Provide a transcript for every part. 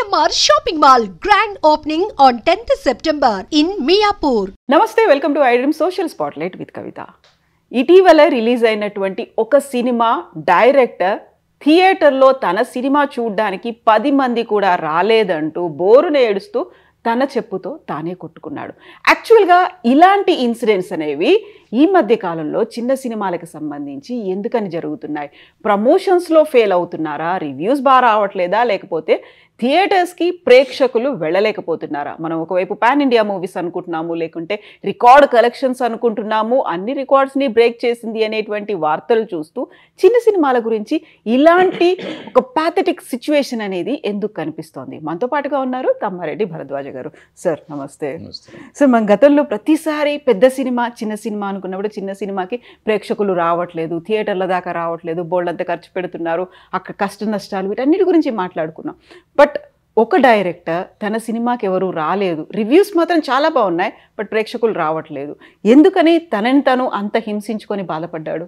GMR Shopping Mall grand opening on 10th September in Miapur. నమస్తే, welcome to iDream social spotlight with Kavitha. ఇటీవల release అయినటువంటి ఒక cinema director థియేటర్లో తన cinema చూడడానికి 10 మంది కూడా రాలేదంటూ బోరున ఏడుస్తూ తన చెప్పుతో తానే కొట్టుకున్నాడు. యాక్చువల్గా ఇలాంటి ఇన్సిడెంట్స్ అనేవి ఈ మధ్య కాలంలో చిన్న సినిమాలకు సంబంధించి ఎందుకని జరుగుతున్నాయి? ప్రమోషన్స్లో ఫెయిల్ అవుతున్నారా, రివ్యూస్ బాగా రావట్లేదా, లేకపోతే థియేటర్స్కి ప్రేక్షకులు వెళ్ళలేకపోతున్నారా? మనం ఒకవైపు పాన్ ఇండియా మూవీస్ అనుకుంటున్నాము, లేకుంటే రికార్డ్ కలెక్షన్స్ అనుకుంటున్నాము, అన్ని రికార్డ్స్ని బ్రేక్ చేసింది అనేటువంటి వార్తలు చూస్తూ చిన్న సినిమాల గురించి ఇలాంటి ఒక ప్యాథటిక్ సిచ్యువేషన్ అనేది ఎందుకు కనిపిస్తోంది? మనతో పాటుగా ఉన్నారు తమ్మారెడ్డి భరద్వాజ గారు. సార్ నమస్తే. సార్, మన గతంలో ప్రతిసారి పెద్ద సినిమా చిన్న సినిమా అనుకున్నప్పుడు చిన్న సినిమాకి ప్రేక్షకులు రావట్లేదు, థియేటర్ల దాకా రావట్లేదు, బోల్డంతా ఖర్చు పెడుతున్నారు, అక్కడ కష్ట నష్టాలు, వీటన్నిటి గురించి మాట్లాడుకున్నాం. బట్ ఒక డైరెక్టర్ తన సినిమాకి ఎవరు రాలేదు, రివ్యూస్ మాత్రం చాలా బాగున్నాయి, బట్ ప్రేక్షకులు రావట్లేదు, ఎందుకని తనని తను అంత హింసించుకొని బాధపడ్డాడు?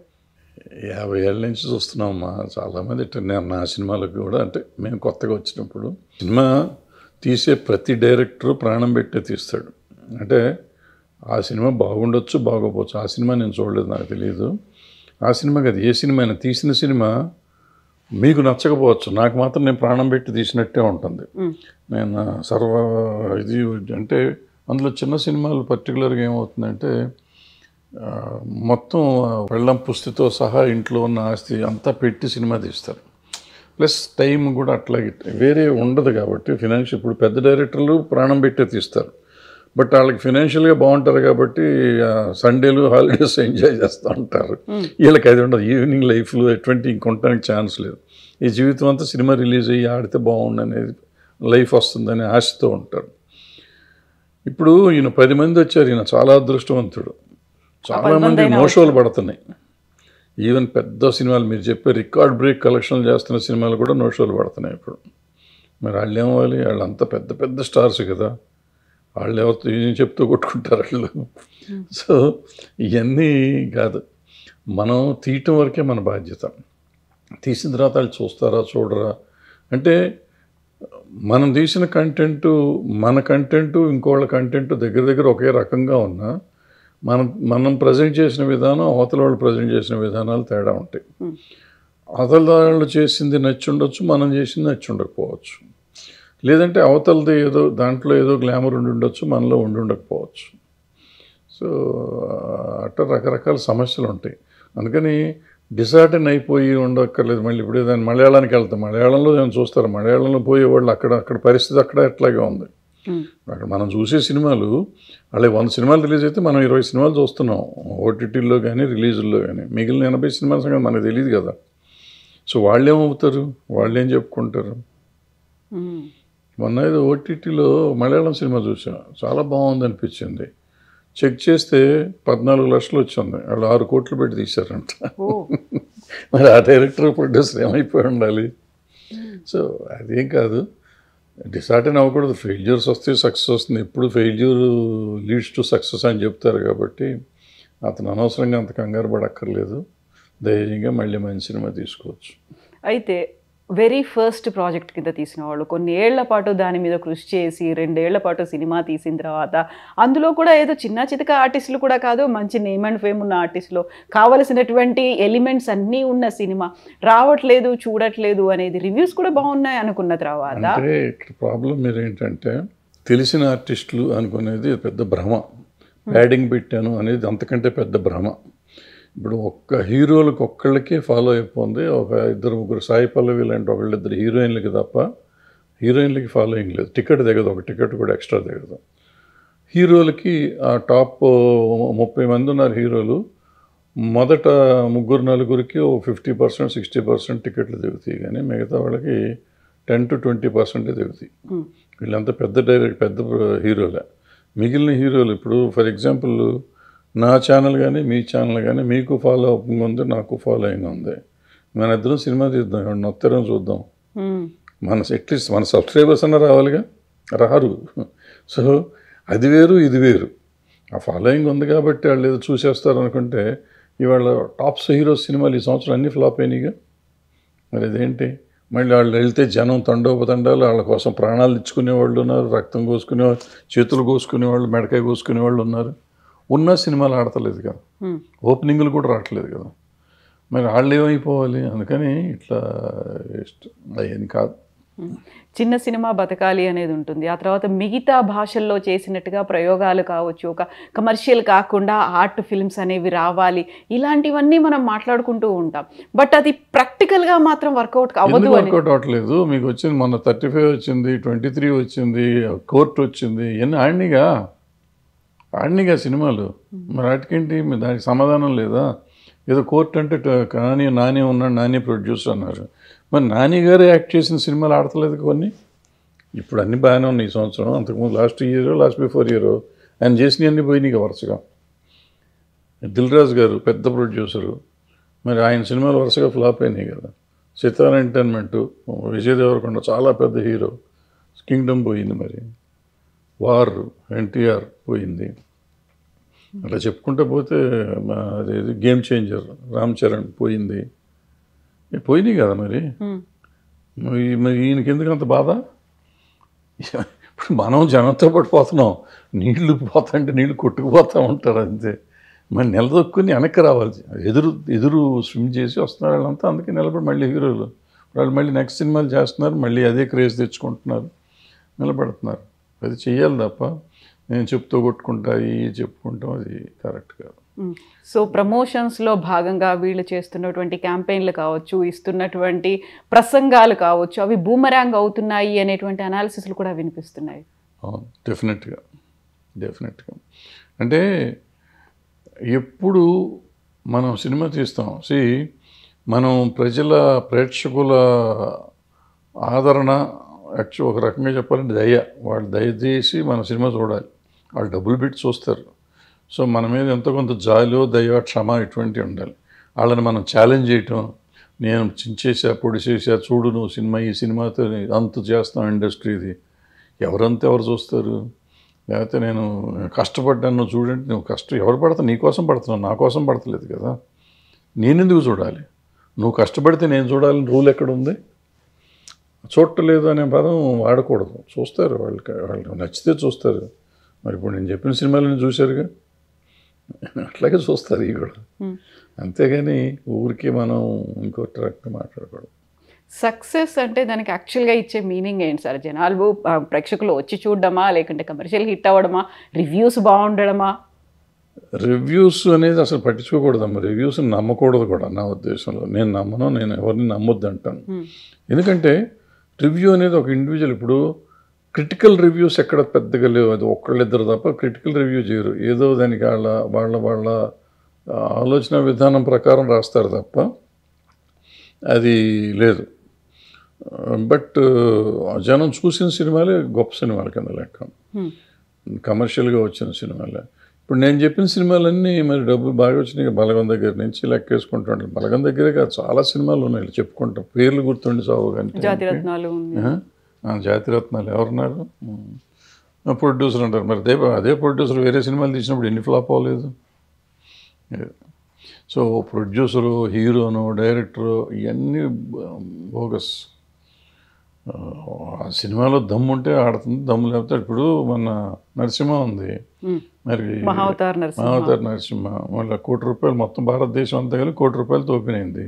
50 ఏళ్ళ నుంచి చూస్తున్నామమ్మా. చాలామంది నా సినిమాలకు కూడా, అంటే మేము కొత్తగా వచ్చినప్పుడు సినిమా తీసే ప్రతి డైరెక్టరు ప్రాణం పెట్టే తీస్తాడు. అంటే ఆ సినిమా బాగుండొచ్చు, బాగోపోవచ్చు, ఆ సినిమా నేను చూడలేదు, నాకు తెలియదు. ఆ సినిమా కాదు, ఏ సినిమా అయినా తీసిన సినిమా మీకు నచ్చకపోవచ్చు, నాకు మాత్రం నేను ప్రాణం పెట్టి తీసినట్టే ఉంటుంది. నేను ఇది అంటే అందులో చిన్న సినిమాలు పర్టికులర్గా ఏమవుతుందంటే మొత్తం పెళ్ళం పుస్తితో సహా ఇంట్లో ఉన్న ఆస్తి అంతా పెట్టి సినిమా తీస్తారు. ప్లస్ టైం కూడా అట్లాగే వేరే ఉండదు కాబట్టి ఫినాన్షియల్, ఇప్పుడు పెద్ద డైరెక్టర్లు ప్రాణం పెట్టే తీస్తారు, బట్ వాళ్ళకి ఫినాన్షియల్గా బాగుంటారు కాబట్టి సండేలు హాలిడేస్ ఎంజాయ్ చేస్తూ ఉంటారు. వీళ్ళకి అది ఉండదు, ఈవినింగ్ లైఫ్లో ఎటువంటి ఇంకొనడానికి ఛాన్స్ లేదు. ఈ జీవితం అంతా సినిమా రిలీజ్ అయ్యి ఆడితే బాగుండు అనేది లైఫ్ వస్తుందని ఆశతో ఉంటారు. ఇప్పుడు ఈయన 10 మంది వచ్చారు, ఈయన చాలా అదృష్టవంతుడు. చాలామంది నోషోలు పడుతున్నాయి. ఈవెన్ పెద్ద సినిమాలు మీరు చెప్పే రికార్డ్ బ్రేక్ కలెక్షన్లు చేస్తున్న సినిమాలు కూడా నోషోలు పడుతున్నాయి ఇప్పుడు. మరి వాళ్ళు ఏమవ్వాలి? వాళ్ళంతా పెద్ద పెద్ద స్టార్స్ కదా, వాళ్ళు ఎవరితో ఏం చెప్తూ కొట్టుకుంటారు వాళ్ళు. సో ఇవన్నీ కాదు, మనం తీయటం వరకే మన బాధ్యత. తీసిన తర్వాత వాళ్ళు చూస్తారా చూడరా అంటే, మనం తీసిన మన కంటెంటు ఇంకోళ్ళ కంటెంటు దగ్గర దగ్గర ఒకే రకంగా ఉన్నా మనం ప్రజెంట్ చేసిన విధానం, అవతల వాళ్ళు ప్రజెంట్ చేసిన విధానాలు తేడా ఉంటాయి. అవతల వాళ్ళు చేసింది నచ్చి ఉండొచ్చు, మనం చేసింది నచ్చి ఉండకపోవచ్చు. లేదంటే అవతలది ఏదో దాంట్లో ఏదో గ్లామర్ ఉండి ఉండొచ్చు, మనలో ఉండి ఉండకపోవచ్చు. సో అట్లా రకరకాల సమస్యలు ఉంటాయి. అందుకని డిసార్టన్ అయిపోయి ఉండక్కర్లేదు. మళ్ళీ ఇప్పుడు దాన్ని మలయాళానికి వెళ్తాం, మలయాళంలో ఏమైనా చూస్తారు, మలయాళంలో పోయేవాళ్ళు అక్కడ పరిస్థితి అక్కడ ఎట్లాగే ఉంది. అక్కడ మనం చూసే సినిమాలు, అలాగే 100 సినిమాలు రిలీజ్ అయితే మనం 20 సినిమాలు చూస్తున్నాం ఓటీటీల్లో కానీ రిలీజుల్లో కానీ. మిగిలిన 80 సినిమాల సంగతి మనకు తెలియదు కదా. సో వాళ్ళు ఏమవుతారు, వాళ్ళు ఏం చెప్పుకుంటారు? మొన్న ఏదో ఓటీటీలో మలయాళం సినిమా చూసాం, చాలా బాగుంది అనిపించింది. చెక్ చేస్తే 14 లక్షలు వచ్చింది, వాళ్ళు 6 కోట్లు పెట్టి తీశారంట. మరి ఆ డైరెక్టర్ ప్రొడ్యూసర్ ఏమైపోయి ఉండాలి? సో అదేం కాదు, డిసార్టన్ అవ్వకూడదు. ఫెయిల్యూర్స్ వస్తే సక్సెస్ వస్తుంది. ఎప్పుడు ఫెయిల్యూర్ లీడ్స్ టు సక్సెస్ అని చెప్తారు కాబట్టి అతను అనవసరంగా అంత కంగారు పడక్కర్లేదు. ధైర్యంగా మళ్ళీ మంచి సినిమా తీసుకోవచ్చు. అయితే వెరీ ఫస్ట్ ప్రాజెక్ట్ కింద తీసిన వాళ్ళు కొన్ని ఏళ్ల పాటు దాని మీద కృషి చేసి 2 ఏళ్ల పాటు సినిమా తీసిన తర్వాత, అందులో కూడా ఏదో చిన్న చితక ఆర్టిస్టులు కూడా కాదు, మంచి నేమ్ అండ్ ఫేమ్ ఉన్న ఆర్టిస్టులు, కావలసినటువంటి ఎలిమెంట్స్ అన్నీ ఉన్న సినిమా రావట్లేదు, చూడట్లేదు అనేది రివ్యూస్ కూడా బాగున్నాయి అనుకున్న తర్వాత, అంటే ఇక్కడ ప్రాబ్లం మీరు ఏంటంటే తెలిసిన ఆర్టిస్టులు అనుకునేది పెద్ద భ్రమ. ప్యాడింగ్ పెట్టాను అనేది అంతకంటే పెద్ద భ్రమ. ఇప్పుడు ఒక్క హీరోలకు ఒక్కళ్ళకే ఫాలో అయిపోయింది. ఒక 2-3 సాయి పల్లవి లాంటి 1-2 హీరోయిన్లకి తప్ప హీరోయిన్లకి ఫాలోయింగ్ లేదు. టికెట్ దిగదు, ఒక టికెట్ కూడా ఎక్స్ట్రా దిగదు. హీరోలకి ఆ టాప్ 30 మంది ఉన్నారు హీరోలు, మొదట 3-4కి 50%, 60% టికెట్లు దిగుతాయి, కానీ మిగతా వాళ్ళకి 10 to 20% దిగుతాయి. వీళ్ళంతా పెద్ద హీరోలే. మిగిలిన హీరోలు ఇప్పుడు ఫర్ ఎగ్జాంపుల్ నా ఛానల్ కానీ మీ ఛానల్ కానీ మీకు ఫాలో అయింగ్ ఉంది, నాకు ఫాలోయింగ్ ఉంది. మన ఇద్దరం సినిమా తీద్దాం, నొత్తరం చూద్దాం. అట్లీస్ట్ మన సబ్స్క్రైబర్స్ అన్న రావాలిగా, రారు. సో అది వేరు ఇది వేరు. ఆ ఫాలోయింగ్ ఉంది కాబట్టి వాళ్ళు ఏదో చూసేస్తారు అనుకుంటే, ఇవాళ టాప్స్ హీరోస్ సినిమాలు ఈ సంవత్సరం అన్నీ ఫ్లాప్ అయినాయిగా. మరి అదేంటి? మళ్ళీ వాళ్ళు వెళ్తే జనం తండోపతండాలు వాళ్ళ కోసం ప్రాణాలు ఇచ్చుకునే వాళ్ళు ఉన్నారు, రక్తం కోసుకునే వాళ్ళు, చేతులు కోసుకునే వాళ్ళు, మెడకాయ కోసుకునే వాళ్ళు ఉన్నారు. ఉన్న సినిమాలు ఆడతలేదు కదా, ఓపెనింగ్లు కూడా రావట్లేదు కదా, మరి వాళ్ళు ఏమైపోవాలి? అందుకని ఇట్లా అయ్యేది కాదు. చిన్న సినిమా బతకాలి అనేది ఉంటుంది. ఆ తర్వాత మిగతా భాషల్లో చేసినట్టుగా ప్రయోగాలు కావచ్చు, ఒక కమర్షియల్ కాకుండా ఆర్ట్ ఫిల్మ్స్ అనేవి రావాలి, ఇలాంటివన్నీ మనం మాట్లాడుకుంటూ ఉంటాం. బట్ అది ప్రాక్టికల్గా మాత్రం వర్కౌట్ అవ్వదు. వర్కౌట్ అవ్వట్లేదు. మీకు వచ్చింది మొన్న 35 వచ్చింది, 23 వచ్చింది, కోర్టు వచ్చింది, ఇవన్నీ ఆడినిగా సినిమాలు. మరి వాటికేంటి? దానికి సమాధానం లేదా? ఏదో కోర్టు అంటే నాని ఉన్నాడు, నాని ప్రొడ్యూసర్ అన్నారు. మరి నాని గారు యాక్ట్ చేసిన సినిమాలు ఆడతలేదు కొన్ని. ఇప్పుడు అన్నీ బాగానే ఉన్నాయి ఈ సంవత్సరం. అంతకుముందు లాస్ట్ బిఫోర్ ఇయర్ ఆయన చేసినవన్నీ పోయినాయి వరుసగా. దిల్ రాజు గారు పెద్ద ప్రొడ్యూసరు, మరి ఆయన సినిమాలు వరుసగా ఫ్లాప్ అయినాయి కదా. సితారా ఎంటర్టైన్మెంట్, విజయ్ దేవరకొండ చాలా పెద్ద హీరో, కింగ్డమ్ పోయింది, మరి వార్ ఎన్టీఆర్ పోయింది. అలా చెప్పుకుంటూ పోతే అదేది గేమ్ చేంజర్ రామ్ చరణ్ పోయింది. పోయినాయి కదా మరి ఈయనకి ఎందుకు అంత బాధ? ఇప్పుడు మనం జనంతో పాటు పోతున్నాం, నీళ్లు పోతాంటే నీళ్లు కొట్టుకుపోతూ ఉంటారు అంతే. మరి నిలదొక్కుని వెనక్కి రావాలి, ఎదురు స్విమ్ చేసి వస్తున్నారు వాళ్ళంతా. అందుకే నిలబడి మళ్ళీ హీరోలు వాళ్ళు మళ్ళీ నెక్స్ట్ సినిమాలు చేస్తున్నారు, మళ్ళీ అదే క్రేజ్ తెచ్చుకుంటున్నారు, నిలబడుతున్నారు. అది చెయ్యాలి తప్ప నేను చెప్తూ కొట్టుకుంటా చెప్పుకుంటాం, అది కరెక్ట్ కాదు. సో ప్రమోషన్స్లో భాగంగా వీళ్ళు చేస్తున్నటువంటి క్యాంపెయిన్లు కావచ్చు, ఇస్తున్నటువంటి ప్రసంగాలు కావచ్చు, అవి బూమరాంగ్ అవుతున్నాయి అనేటువంటి అనాలిసిస్లు కూడా వినిపిస్తున్నాయి. అవును, డెఫినెట్గా. అంటే ఎప్పుడు మనం సినిమా తీస్తాం, మనం ప్రేక్షకుల ఆదరణ ఒక రకంగా చెప్పాలంటే వాళ్ళు దయచేసి మన సినిమా చూడాలి. వాళ్ళు డబ్బులు పెట్టి చూస్తారు. సో మన మీద ఎంతో కొంత జాలో, దయ, క్షమ ఇటువంటివి ఉండాలి. వాళ్ళని మనం ఛాలెంజ్ చేయటం, నేను చించేసా, పొడిచేసా, చూడు నువ్వు ఈ సినిమాతో అంత చేస్తాం ఇండస్ట్రీది, ఎవరు చూస్తారు? లేకపోతే నేను కష్టపడ్డాను, నువ్వు చూడండి, నువ్వు ఎవరు పడతావు? నీ కోసం పడుతున్నావు, నా కోసం పడతలేదు కదా. నేనెందుకు చూడాలి? నువ్వు కష్టపడితే నేను చూడాలని రూల్ ఎక్కడుంది? చూడలేదు అనే పదం వాడకూడదు. చూస్తారు, వాళ్ళకి నచ్చితే చూస్తారు. మరి ఇప్పుడు నేను చెప్పిన సినిమాలను చూశారుగా, అట్లాగే చూస్తారు ఇవి కూడా. అంతేగాని ఊరికి మనం ఇంకో ట్రాక్ మాట్లాడకూడదు. సక్సెస్ అంటే దానికి యాక్చువల్గా ఇచ్చే మీనింగ్ ఏంటి సార్? జనాలు ప్రేక్షకులు వచ్చి చూడడమా, లేకుంటే కమర్షియల్ హిట్ అవ్వడమా, రివ్యూస్ బాగుండడమా? రివ్యూస్ అనేది అసలు పట్టించుకోకూడదమ్మా. రివ్యూస్ని నమ్మకూడదు కూడా నా ఉద్దేశంలో. నేను ఎవరిని నమ్మొద్దు అంటాను. ఎందుకంటే రివ్యూ అనేది ఒక ఇండివిజువల్. ఇప్పుడు క్రిటికల్ రివ్యూస్ ఎక్కడ పెద్దగా లేవు, అది ఒక్కళ్ళిద్దరు తప్ప క్రిటికల్ రివ్యూ చేయరు. ఏదో దానికి వాళ్ళ ఆలోచన విధానం ప్రకారం రాస్తారు తప్ప అది లేదు. బట్ జనం చూసిన సినిమాలే గొప్ప సినిమాల కింద లెక్క, కమర్షియల్గా వచ్చిన సినిమాలే. ఇప్పుడు నేను చెప్పిన సినిమాలన్నీ మరి డబ్బులు బాగా వచ్చినాయి. బలగం దగ్గర నుంచి లెక్కేసుకుంటాను. బలగం దగ్గరే కాదు, చాలా సినిమాలు ఉన్నాయి చెప్పుకుంటాం, పేర్లు గుర్తుండి సాగు. కానీ జాతిరత్నాలు ఎవరున్నారు? ప్రొడ్యూసర్ అంటారు. మరి అదే ప్రొడ్యూసర్ వేరే సినిమాలు తీసినప్పుడు ఎన్ని ఫ్లాప్ అవ్వలేదు? సో ప్రొడ్యూసరు, హీరోను, డైరెక్టరు ఇవన్నీ బోగస్. ఆ సినిమాలో దమ్ము ఉంటే ఆడుతుంది, దమ్ము లేకపోతే. ఇప్పుడు మన నరసింహ ఉంది, మరి మహావతార్ నరసింహ మళ్ళీ ₹1,00,00,000 మొత్తం భారతదేశం అంతా కలిసి ₹1,00,00,000 తోపినైంది.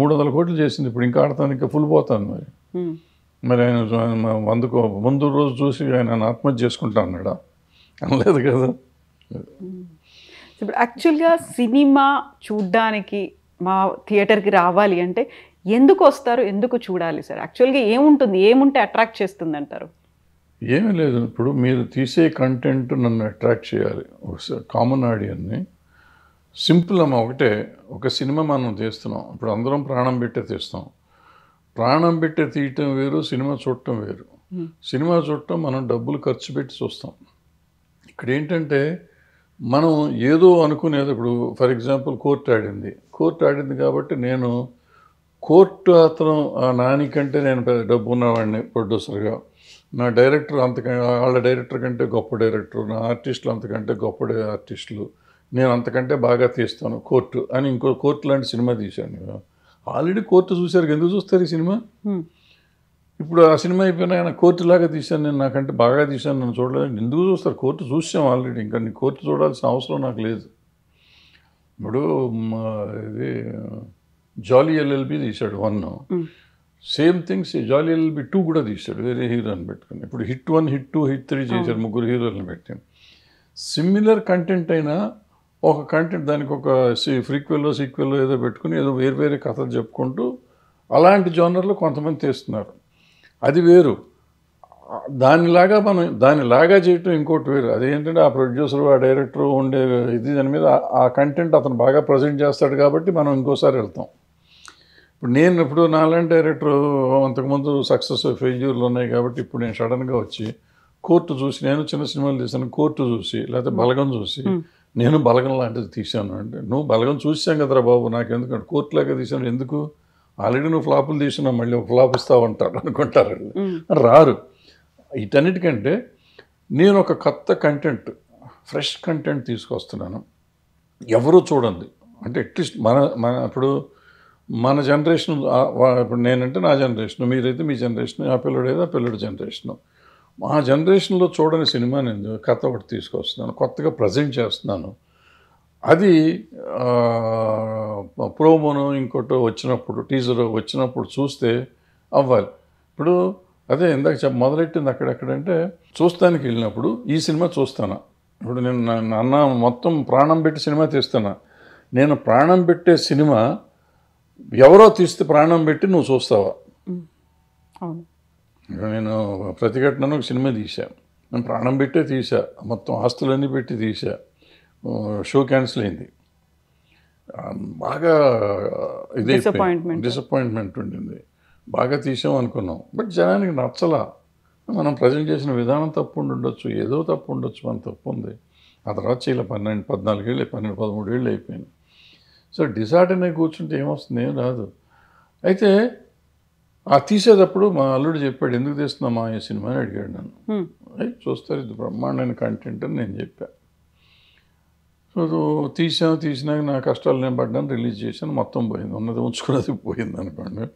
300 కోట్లు చేసింది. ఇప్పుడు ఇంకా ఆడతాను, ఇంకా ఫుల్ పోతాను. మరి ఆయన 100 ముందు రోజు చూసి ఆయన ఆత్మహత్య చేసుకుంటా అన్నాడా? అనలేదు కదా. ఇప్పుడు యాక్చువల్గా సినిమా చూడ్డానికి మా థియేటర్కి రావాలి అంటే ఎందుకు వస్తారు, ఎందుకు చూడాలి సార్? యాక్చువల్గా ఏముంటే అట్రాక్ట్ చేస్తుంది అంటారు? ఏమీ లేదు. ఇప్పుడు మీరు తీసే కంటెంట్ నన్ను అట్రాక్ట్ చేయాలి, కామన్ ఆడియన్ని. సింపుల్ అమ్మ, ఒకటే. ఒక సినిమా మనం తీస్తున్నాం, ఇప్పుడు అందరం ప్రాణం పెట్టే తీస్తాం. ప్రాణం పెట్టే తీయటం వేరు, సినిమా చూడటం వేరు. సినిమా చూడటం మనం డబ్బులు ఖర్చు పెట్టి చూస్తాం. ఇక్కడ ఏంటంటే మనం ఏదో అనుకునేది. ఇప్పుడు ఫర్ ఎగ్జాంపుల్ కోర్టు ఆడింది కాబట్టి నేను కోర్టు నాని కంటే నేను డబ్బు ఉన్నవాడిని ప్రొడ్యూసర్గా, నా డైరెక్టర్ వాళ్ళ డైరెక్టర్ కంటే గొప్ప డైరెక్టర్, నా ఆర్టిస్టులు అంతకంటే గొప్ప ఆర్టిస్టులు, నేను అంతకంటే బాగా తీస్తాను కోర్టు అని ఇంకో కోర్టు లాంటి సినిమా తీశాను. ఆల్రెడీ కోర్టు చూశారు, ఎందుకు చూస్తారు ఈ సినిమా? ఇప్పుడు ఆ సినిమా అయిపోయినా ఆయన కోర్టులాగా తీశాను నేను, నాకంటే బాగా తీశాను, నన్ను చూడలేదు, ఎందుకు చూస్తారు? కోర్టు చూసాం ఆల్రెడీ, ఇంకా నీ కోర్టు చూడాల్సిన అవసరం నాకు లేదు. ఇప్పుడు ఇది జాలీ ఎల్ఎల్బి తీశాడు 1, సేమ్ థింగ్స్ జాలీ ఎల్ఎల్బి 2 కూడా తీశాడు వేరే హీరోని పెట్టుకుని. ఇప్పుడు హిట్ 1, హిట్ 2, హిట్ 3 చేశారు, 3 హీరోలను పెట్టి. సిమిలర్ కంటెంట్ అయినా ఒక కంటెంట్ దానికి ఒక సీక్వెల్లో ఏదో పెట్టుకుని ఏదో వేరు కథలు చెప్పుకుంటూ అలాంటి జోనర్లో కొంతమంది తీస్తున్నారు, అది వేరు. దానిలాగా చేయటం ఇంకోటి వేరు. అదేంటంటే ఆ ప్రొడ్యూసరు, ఆ డైరెక్టరు ఉండే ఇది దాని మీద ఆ కంటెంట్ అతను బాగా ప్రజెంట్ చేస్తాడు కాబట్టి మనం ఇంకోసారి వెళ్తాం. ఇప్పుడు నాలాంటి డైరెక్టరు అంతకుముందు సక్సెస్ ఫెయిల్యూర్లు ఉన్నాయి కాబట్టి ఇప్పుడు నేను సడన్గా వచ్చి కోర్టు చూసి, నేను చిన్న సినిమాలు తీసాను, కోర్టు చూసి లేకపోతే బలగం చూసి నేను బలగం లాంటిది తీశాను అంటే, నువ్వు బలగం చూసాం కదరా బాబు, నాకెందుకంటే కోర్టులాగా తీసాను ఎందుకు, ఆల్రెడీ నువ్వు ఫ్లాపులు తీసినావు, మళ్ళీ ఒక ఫ్లాప్ ఇస్తావు అంటారు అనుకుంటారు, రారు. వీటన్నిటికంటే నేను ఒక కొత్త కంటెంట్, ఫ్రెష్ కంటెంట్ తీసుకొస్తున్నాను, ఎవరూ చూడండి. అంటే అట్లీస్ట్ ఇప్పుడు మన జనరేషన్, ఇప్పుడు నేనంటే నా జనరేషన్, మీరైతే మీ జనరేషన్, ఆ పిల్లడైతే ఆ పిల్లడి జనరేషను, మా జనరేషన్లో చూడని సినిమా నేను కథ ఒకటి తీసుకొస్తున్నాను, కొత్తగా ప్రజెంట్ చేస్తున్నాను. అది ప్రోమోను ఇంకోటి వచ్చినప్పుడు, టీజర్ వచ్చినప్పుడు చూస్తే అవ్వాలి. ఇప్పుడు అదే ఇందాక మొదలెట్టింది అక్కడెక్కడంటే, చూస్తానికి వెళ్ళినప్పుడు ఈ సినిమా చూస్తాను. ఇప్పుడు నేను అన్న మొత్తం ప్రాణం పెట్టి సినిమా తీస్తాను. నేను ప్రాణం పెట్టే సినిమా ఎవరో తీస్తే ప్రాణం పెట్టి నువ్వు చూస్తావా? నేను ప్రతిఘటనను ఒక సినిమా తీశాను, నేను ప్రాణం పెట్టే తీసా, మొత్తం ఆస్తులన్నీ పెట్టి తీసా, షో క్యాన్సిల్ అయింది, బాగా డిసప్పాయింట్మెంట్ ఉండింది, బాగా తీసాం అనుకున్నాం, బట్ జనానికి నచ్చలా. మనం ప్రజెంట్ చేసిన విధానం తప్పు ఉండొచ్చు, ఏదో తప్పు ఉండొచ్చు, మన తప్పు ఉంది. ఆ తర్వాత చేయలే, 14 ఏళ్ళు 13 ఏళ్ళు అయిపోయింది. సో డిసార్డర్ అనే కూర్చుంటే ఏమొస్తుంది, ఏం రాదు. అయితే ఆ తీసేటప్పుడు మా అల్లుడు చెప్పాడు, ఎందుకు తీస్తున్నామా ఈ సినిమా అని అడిగాడు నన్ను. చూస్తారు ఇది బ్రహ్మాండమైన కంటెంట్ అని నేను చెప్పాను. సో తీసినాక నా కష్టాలు నేను పడ్డాను, రిలీజ్ చేశాను, మొత్తం పోయింది, ఉన్నది ఉంచుకున్నది పోయింది అనుకోండి.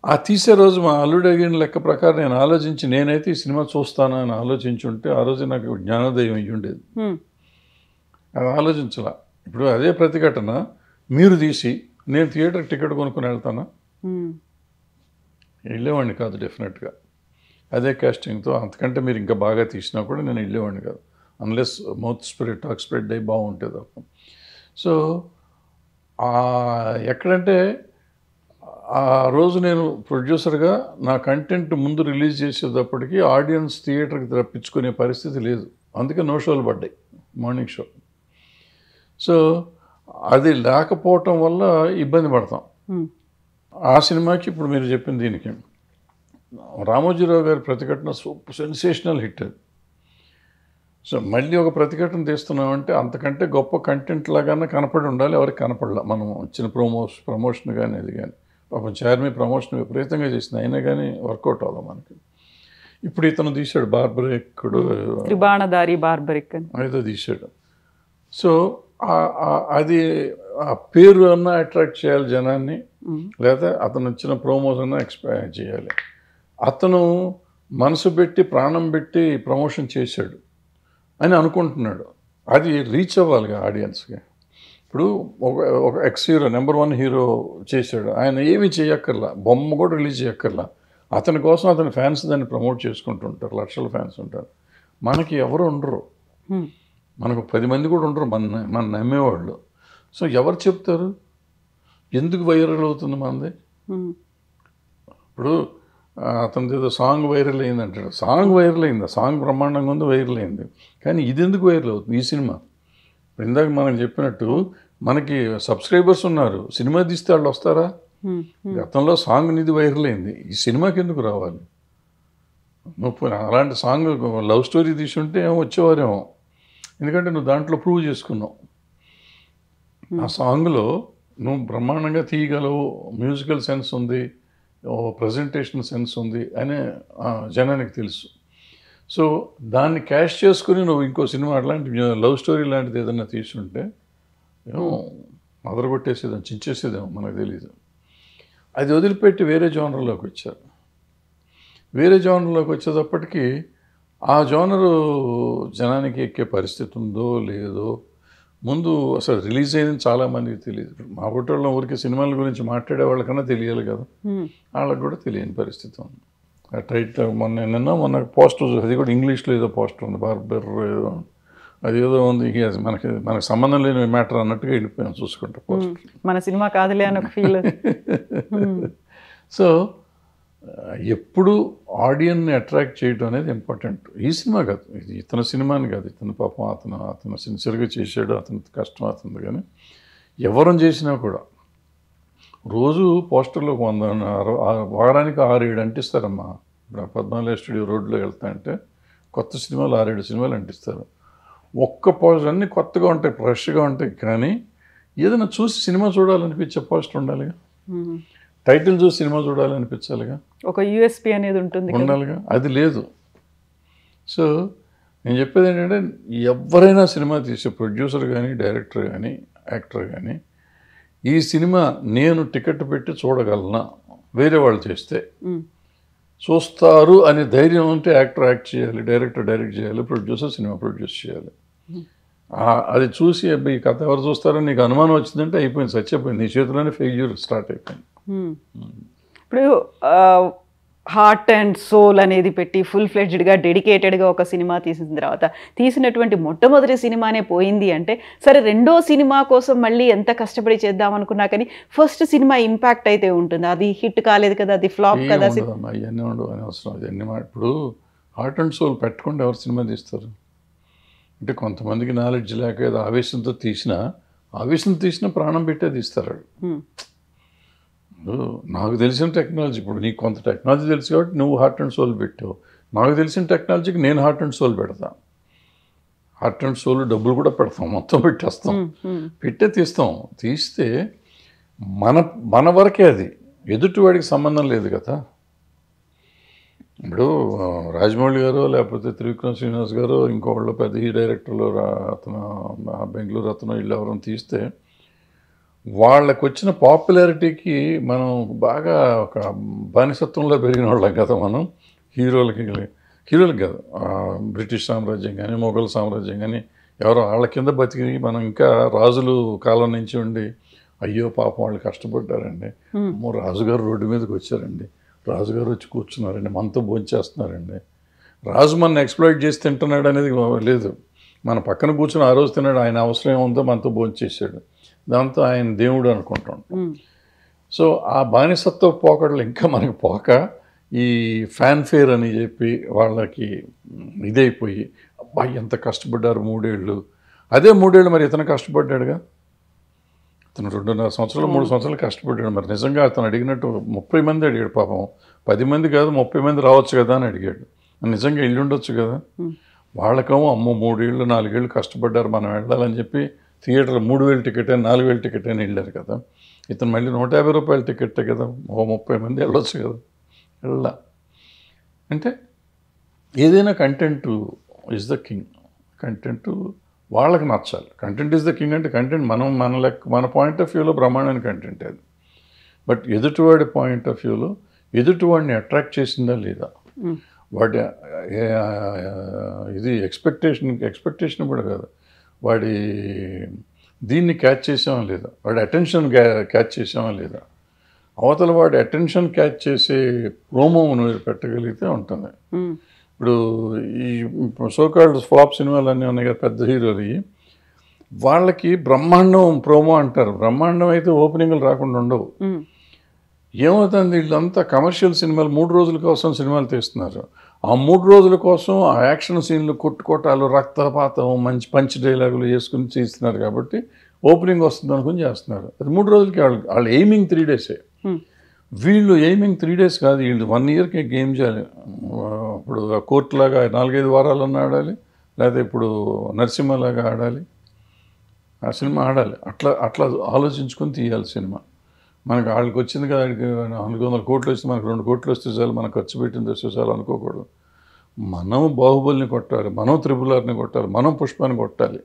ఆ తీసే రోజు మా అల్లుడు అడిగిన లెక్క ప్రకారం నేను ఆలోచించి, నేనైతే ఈ సినిమా చూస్తాను అని ఆలోచించుంటే ఆ రోజు నాకు జ్ఞానోదయం అయ్యి ఉండేది. అది ఆలోచించాల. ఇప్పుడు అదే ప్రతిఘటన మీరు తీసి నేను థియేటర్ టికెట్ కొనుక్కొని వెళ్తానా? వెళ్ళేవాడిని కాదు డెఫినెట్గా. అదే కాస్టింగ్తో అంతకంటే మీరు ఇంకా బాగా తీసినా కూడా నేను వెళ్ళేవాడిని కాదు, unless mouth spread, talk spread అయ్యి బాగుంటుంది తప్ప. సో ఎక్కడంటే ఆ రోజు నేను ప్రొడ్యూసర్గా నా కంటెంట్ ముందు రిలీజ్ చేసేటప్పటికి ఆడియన్స్ థియేటర్కి రప్పించుకునే పరిస్థితి లేదు, అందుకే నో షోలు పడ్డాయి, మార్నింగ్ షో. సో అది లేకపోవటం వల్ల ఇబ్బంది పడతాం. ఆ సినిమాకి ఇప్పుడు మీరు చెప్పిన దీనికి రామోజీరావు గారి ప్రతిఘటన సెన్సేషనల్ హిట్ అది. సో మళ్ళీ ఒక ప్రతిఘటన తీస్తున్నామంటే అంతకంటే గొప్ప కంటెంట్ లాగానే కనపడి ఉండాలి, ఎవరికి కనపడలే. మనం వచ్చిన ప్రమోషన్ కానీ అది కానీ, పాపం చార్మి ప్రమోషన్ విపరీతంగా చేసింది, అయినా కానీ వర్కౌట్ అవ్వాలి మనకి. ఇప్పుడు ఇతను తీశాడు బార్బరిక్కుడు, త్రిబాణధారి బార్బరిక్ ఏదో తీశాడు. సో అది ఆ పేరు అన్నా అట్రాక్ట్ చేయాలి జనాన్ని, లేదా అతను వచ్చిన ప్రోమోస్ అన్నా ఎక్స్పైర్ చేయాలి. అతను మనసు పెట్టి ప్రాణం పెట్టి ప్రమోషన్ చేశాడు అని అనుకుంటున్నాడు, అది రీచ్ అవ్వాలిగా ఆడియన్స్కి. ఇప్పుడు ఒక ఎక్స్ హీరో, నెంబర్ 1 హీరో చేశాడు, ఆయన ఏమీ చేయక్కర్లా, బొమ్మ కూడా రిలీజ్ చేయక్కర్లా, అతని కోసం అతని ఫ్యాన్స్ దాన్ని ప్రమోట్ చేసుకుంటుంటారు, లక్షల ఫ్యాన్స్ ఉంటారు. మనకి ఎవరు ఉండరు, మనకు 10 మంది కూడా ఉండరు మన నమ్మేవాళ్ళు. సో ఎవరు చెప్తారు, ఎందుకు వైరల్ అవుతుంది మనది? ఇప్పుడు అతనిది ఏదో సాంగ్ వైరల్ అయింది అంటాడు, సాంగ్ వైరల్ అయింది, సాంగ్ బ్రహ్మాండంగా ఉంది, వైరల్ అయింది, కానీ ఇది ఎందుకు వైరల్ అవుతుంది? ఈ సినిమా ఇప్పుడు ఇందాక మనం చెప్పినట్టు మనకి సబ్స్క్రైబర్స్ ఉన్నారు, సినిమా తీస్తే వాళ్ళు వస్తారా? గతంలో సాంగ్ నిది వైరల్ అయింది, ఈ సినిమాకి ఎందుకు రావాలి? నువ్వు అలాంటి సాంగ్ లవ్ స్టోరీ తీసుంటే ఏమో వచ్చేవారేమో, ఎందుకంటే నువ్వు దాంట్లో ప్రూవ్ చేసుకున్నావు, ఆ సాంగ్లో నువ్వు బ్రహ్మాండంగా తీయగలవు, మ్యూజికల్ సెన్స్ ఉంది, ప్రజెంటేషన్ సెన్స్ ఉంది అనే జనానికి తెలుసు. సో దాన్ని క్యాష్ చేసుకుని నువ్వు ఇంకో సినిమా అట్లాంటి లవ్ స్టోరీ లాంటిది ఏదైనా తీసుంటే ఏమో అదరగొట్టేసేదాం, చించేసేదేమో మనకు తెలియదు. అది వదిలిపెట్టి వేరే జోనర్లోకి వచ్చారు. వేరే జోనర్లోకి వచ్చేటప్పటికి ఆ జోనరు జనానికి ఎక్కే పరిస్థితి ఉందో లేదో ముందు అసలు రిలీజ్ అయింది చాలామందికి తెలియదు. మా హోటల్లో ఊరికి సినిమాల గురించి మాట్లాడే వాళ్ళకన్నా తెలియాలి కదా, వాళ్ళకి కూడా తెలియని పరిస్థితి ఉంది. ఆ టైటిల్ మొన్న పోస్టర్, అది కూడా ఇంగ్లీష్లో ఏదో పోస్టర్ ఉంది, బార్బర్ ఏదో, అది ఏదో ఉంది. అది మనకు సంబంధం లేని మ్యాటర్ అన్నట్టుగా వెళ్ళిపోయాం చూసుకుంటే పోస్టర్. మన సినిమా కాదులే అని ఒక ఫీల్. సో ఎప్పుడు ఆడియన్ని అట్రాక్ట్ చేయడం అనేది ఇంపార్టెంట్. ఈ సినిమా కాదు, ఇది ఇతని సినిమాని కాదు, ఇతను పాపం అతను సిన్సియర్గా చేసాడు, అతని కష్టం అవుతుంది. కానీ ఎవరం చేసినా కూడా రోజు పోస్టర్లో వారానికి 6-7 అంటిస్తారమ్మా. ఇప్పుడు పద్మాలయ స్టూడియో రోడ్లో వెళ్తా అంటే కొత్త సినిమాలు 6-7 సినిమాలు అంటిస్తారు. ఒక్క పోస్టర్ అన్నీ కొత్తగా ఉంటాయి, ఫ్రెష్గా ఉంటాయి. కానీ ఏదైనా చూసి సినిమా చూడాలనిపించే పోస్టర్ ఉండాలిగా, టైటిల్ చూసి సినిమా చూడాలనిపించాలిగా, ఒక యూఎస్పీ అనేది ఉండాలిగా. అది లేదు. సో నేను చెప్పేది ఏంటంటే, ఎవరైనా సినిమా తీసే ప్రొడ్యూసర్ కానీ, డైరెక్టర్ కానీ, యాక్టర్ కానీ, ఈ సినిమా నేను టికెట్ పెట్టి చూడగలనా, వేరే వాళ్ళు చేస్తే చూస్తారు అనే ధైర్యం ఉంటే యాక్టర్ యాక్ట్ చేయాలి, డైరెక్టర్ డైరెక్ట్ చేయాలి, ప్రొడ్యూసర్ సినిమా ప్రొడ్యూస్ చేయాలి. అది చూసి ఈ కథ ఎవరు చూస్తారో నీకు అనుమానం వచ్చిందంటే అయిపోయింది, చచ్చిపోయింది, నీ చేతిలోనే ఫెయిల్యూర్ స్టార్ట్ అయిపోయింది. ఇప్పుడు హార్ట్ అండ్ సోల్ అనేది పెట్టి ఫుల్ ఫ్లెడ్జ్డ్గా డెడికేటెడ్గా ఒక సినిమా తీసిన తర్వాత తీసినటువంటి మొట్టమొదటి సినిమానే పోయింది అంటే, సరే రెండో సినిమా కోసం మళ్ళీ ఎంత కష్టపడి చేద్దాం అనుకున్నా కానీ ఫస్ట్ సినిమా ఇంపాక్ట్ అయితే ఉంటుంది. అది హిట్ కాలేదు కదా, అది ఫ్లాప్ కదా. అవన్నీ ఉండవు అని అవసరం. అవన్నీ ఇప్పుడు హార్ట్ అండ్ సోల్ పెట్టకుండా ఎవరు సినిమా తీస్తారు అంటే, కొంతమందికి నాలెడ్జ్ లేక ఏదో ఆవేశంతో తీసినా ప్రాణం పెట్టే తీస్తారు. నాకు తెలిసిన టెక్నాలజీ, ఇప్పుడు నీకు కొంత టెక్నాలజీ తెలుసు కాబట్టి నువ్వు హార్ట్ అండ్ సోల్ పెట్టావు, నాకు తెలిసిన టెక్నాలజీకి నేను హార్ట్ అండ్ సోల్ పెడతా. హార్ట్ అండ్ సోల్ డబ్బులు కూడా పెడతాం, మొత్తం పెట్టేస్తాం, తీస్తాం. తీస్తే మన వరకే, అది ఎదుటివాడికి సంబంధం లేదు కదా. ఇప్పుడు రాజమౌళి గారు లేకపోతే త్రివిక్రమ్ శ్రీనివాస్ గారు ఇంకోళ్ళు పెద్ద ఈ డైరెక్టర్లు అతను బెంగళూరు అతను వీళ్ళు ఎవరైనా తీస్తే వాళ్ళకు వచ్చిన పాపులారిటీకి మనం బాగా ఒక బానిసత్వంలో పెరిగిన వాళ్ళం కదా. మనం హీరోలకి కాదు, బ్రిటిష్ సామ్రాజ్యం కానీ మొఘల్ సామ్రాజ్యం కానీ ఎవరో వాళ్ళ కింద బతికి మనం ఇంకా రాజులు కాలం నుంచి ఉండి అయ్యో పాపం వాళ్ళు కష్టపడ్డారండి, రాజుగారు రోడ్డు మీదకి వచ్చారండి, రాజుగారు వచ్చి కూర్చున్నారండి, మనతో భోంచేస్తున్నారండి, రాజు మన ఎక్స్ప్లాయిట్ చేసి తింటున్నాడు అనేది లేదు. మన పక్కన కూర్చొని ఆ రోజు తిన్నాడు, ఆయన అవసరం ఏముందో మనతో భోంచేసాడు, దాంతో ఆయన దేవుడు అనుకుంటాం. సో ఆ బానిసత్వ పోకడలు ఇంకా మనకి పోక ఈ ఫ్యాన్ఫేర్ అని చెప్పి వాళ్ళకి ఇదైపోయి అబ్బాయి ఎంత కష్టపడ్డారు 3 ఏళ్ళు. అదే 3 ఏళ్ళు మరి ఇతను కష్టపడ్డాడుగా, అతను 2.5 సంవత్సరాలు 3 సంవత్సరాలు కష్టపడ్డాడు. మరి నిజంగా అతను అడిగినట్టు 30 మంది అడిగాడు పాపం, 10 మంది కాదు 30 మంది రావచ్చు కదా అని అడిగాడు. నిజంగా ఇల్లు ఉండొచ్చు కదా. వాళ్ళకేమో అమ్మో 3 ఏళ్ళు 4 ఏళ్ళు కష్టపడ్డారు మనం వెళ్ళాలని చెప్పి థియేటర్ 3,000 టికెట్ అని 4,000 టికెట్ అని వెళ్ళారు కదా. ఇతను మళ్ళీ 150 రూపాయల టికెట్ కదా, 30 మంది వెళ్ళొచ్చు కదా. వెళ్ళా అంటే ఏదైనా content is the king. Content వాళ్ళకి నచ్చాలి. కంటెంట్ ఈజ్ ద కింగ్ అంటే కంటెంట్ మన పాయింట్ ఆఫ్ వ్యూలో బ్రహ్మాండమైన కంటెంట్ అది. బట్ ఎదుటివాడి పాయింట్ ఆఫ్ వ్యూలో ఎదుటివాడిని అట్రాక్ట్ చేసిందా లేదా, వాడి ఇది ఎక్స్పెక్టేషన్ కూడా కాదు, వాడి దీన్ని క్యాచ్ చేసామా లేదా, వాడి అటెన్షన్ క్యాచ్ చేసామా లేదా, అవతల వాడి అటెన్షన్ క్యాచ్ చేసే ప్రోమో నువ్వు పెట్టగలిగితే ఉంటుంది. ఇప్పుడు ఈ సోకాల్డ్ ఫ్లాప్ సినిమాలు అన్నీ ఉన్నాయి కదా పెద్ద హీరోలు, వాళ్ళకి బ్రహ్మాండం ప్రోమో అంటారు. బ్రహ్మాండం అయితే ఓపెనింగ్లు రాకుండా ఉండవు. ఏమవుతుంది, వీళ్ళంతా కమర్షియల్ సినిమాలు 3 రోజుల కోసం సినిమాలు తీస్తున్నారు. ఆ 3 రోజుల కోసం ఆ యాక్షన్ సీన్లు, కొట్టుకోటాలు, రక్తపాతం, మంచి పంచ్ డైలాగులు వేసుకుని చేస్తున్నారు కాబట్టి ఓపెనింగ్ వస్తుంది అనుకుని చేస్తున్నారు. అది 3 రోజులకి వాళ్ళు ఎయిమింగ్ 3 డేసే. వీళ్ళు ఎయిమింగ్ 3 డేస్ కాదు, వీళ్ళు 1 ఇయర్కి గేమ్ చేయాలి. ఇప్పుడు కోర్టులాగా 4-5 వారాలన్నా ఆడాలి, లేకపోతే ఇప్పుడు నరసింహలాగా ఆడాలి, ఆ సినిమా ఆడాలి. అట్లా ఆలోచించుకొని తీయాలి సినిమా. మనకు వాళ్ళకి వచ్చింది కదా, 400 కోట్లు వస్తే మనకు 2 కోట్లు వస్తే చాలు, మనం ఖర్చు పెట్టింది వస్తే చాలు అనుకోకూడదు. మనం బాహుబలిని కొట్టాలి, మనం త్రిపుల్ ఆర్ని కొట్టాలి, మనం పుష్పాన్ని కొట్టాలి.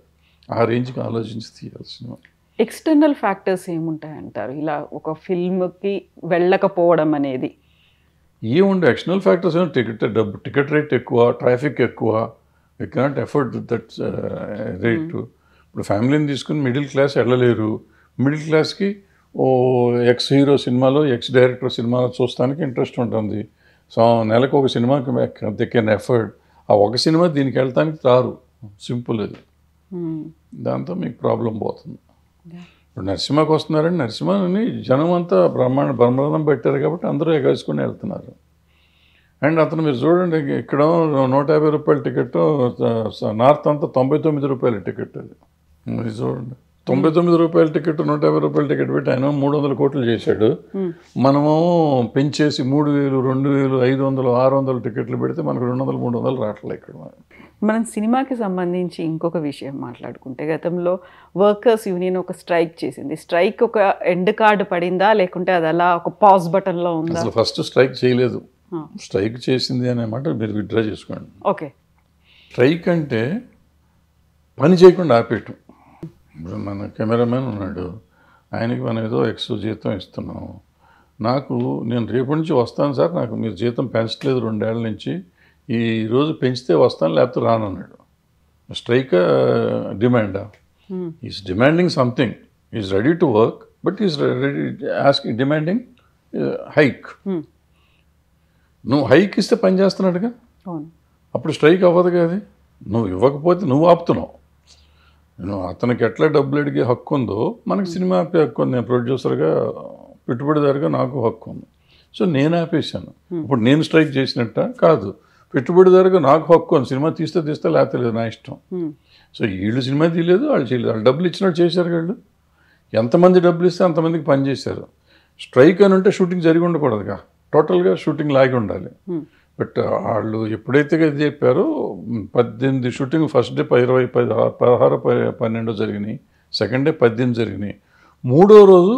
ఆ రేంజ్కి ఆలోచించి తీయాలి సినిమా. ఎక్స్టర్నల్ ఫ్యాక్టర్స్ ఏముంటాయంటారు ఇలా ఒక ఫిల్మ్కి వెళ్ళకపోవడం అనేది? ఏముండే ఎక్స్టర్నల్ ఫ్యాక్టర్స్ ఏమో టికెట్ రేట్ ఎక్కువ, ట్రాఫిక్ ఎక్కువ, we cannot afford that rate. ఇప్పుడు ఫ్యామిలీని తీసుకుని మిడిల్ క్లాస్ వెళ్ళలేరు. మిడిల్ క్లాస్కి ఓ ఎక్స్ హీరో సినిమాలో, ఎక్స్ డైరెక్టర్ సినిమాలో చూస్తానికి ఇంట్రెస్ట్ ఉంటుంది. సో నెలకు ఒక సినిమాకి దే కెన్ ఎఫర్డ్. ఆ ఒక సినిమా దీనికి వెళ్ళటానికి రారు. సింపుల్ అది. దాంతో మీకు ప్రాబ్లం పోతుంది. ఇప్పుడు నరసింహకి వస్తున్నారండి, నరసింహని జనం అంతా బ్రహ్మాండం పెట్టారు కాబట్టి అందరూ ఎగేసుకుని వెళ్తున్నారు. అండ్ అతను మీరు చూడండి, ఇక్కడ 150 రూపాయల టికెట్, నార్త్ అంతా 99 రూపాయల టికెట్. అది మీరు చూడండి, 99 రూపాయల టికెట్, 150 రూపాయల టికెట్ పెట్టి ఆయన 300 కోట్లు చేశాడు. మనము పెంచేసి 3000, 2000, 500, 600 టికెట్లు పెడితే మనకు 200, 300 రావట్లేదు. ఇక్కడ మనం సినిమాకి సంబంధించి ఇంకొక విషయం మాట్లాడుకుంటే, గతంలో వర్కర్స్ యూనియన్ ఒక స్ట్రైక్ చేసింది. స్ట్రైక్ ఒక ఎండ్ కార్డు పడిందా, లేకుంటే అది అలా ఒక పాజ్ బటన్లో ఉందా? అసలు ఫస్ట్ స్ట్రైక్ చేయలేదు. స్ట్రైక్ చేసింది అనే మాట మీరు విత్డ్రా చేసుకోండి. ఓకే. స్ట్రైక్ అంటే పని చేయకుండా ఆపేయటం. ఇప్పుడు మన కెమెరామెన్ ఉన్నాడు, ఆయనకి మనం ఏదో ఎక్స్ట్రా జీతం ఇస్తున్నాం. నేను రేపటి నుంచి వస్తాను సార్, నాకు మీరు జీతం పెంచట్లేదు 2 ఏళ్ల నుంచి, ఈ రోజు పెంచితే వస్తాను లేకపోతే రానన్నాడు. స్ట్రైక్ డిమాండా? Is demanding something. Is ready to work, but is ready asking, demanding hike. నువ్వు హైక్ ఇస్తే పని చేస్తున్నాడుగా, అప్పుడు స్ట్రైక్ అవ్వదు కదా. నువ్వు ఇవ్వకపోతే నువ్వు ఆపుతున్నావు. అతనికి ఎట్లా డబ్బులు అడిగే హక్కు ఉందో మనకి సినిమా ఆపే హక్కు ఉంది. నేను ప్రొడ్యూసర్గా, పెట్టుబడిదారుగా నాకు హక్కు ఉంది. సో నేను ఆపేశాను. ఇప్పుడు నేను స్ట్రైక్ చేసినట్ట కాదు, పెట్టుబడిదారుగా నాకు హక్కు ఉంది. సినిమా తీస్తే లేకపోతే లేదు, నా ఇష్టం. సో వీళ్ళు సినిమా తీయలేదు, వాళ్ళు చేయలేదు. వాళ్ళు డబ్బులు ఇచ్చినట్టు చేశారు. వాళ్ళు ఎంతమంది డబ్బులు ఇస్తే అంతమందికి పని చేశారు. స్ట్రైక్ అని ఉంటే షూటింగ్ జరిగి ఉండకూడదుగా, టోటల్గా షూటింగ్ లాగి ఉండాలి. బట్ వాళ్ళు ఎప్పుడైతే ఇది చెప్పారో 18 షూటింగ్, ఫస్ట్ డే 20, 16, 12 జరిగినాయి. సెకండ్ డే 18 జరిగినాయి. 3వ రోజు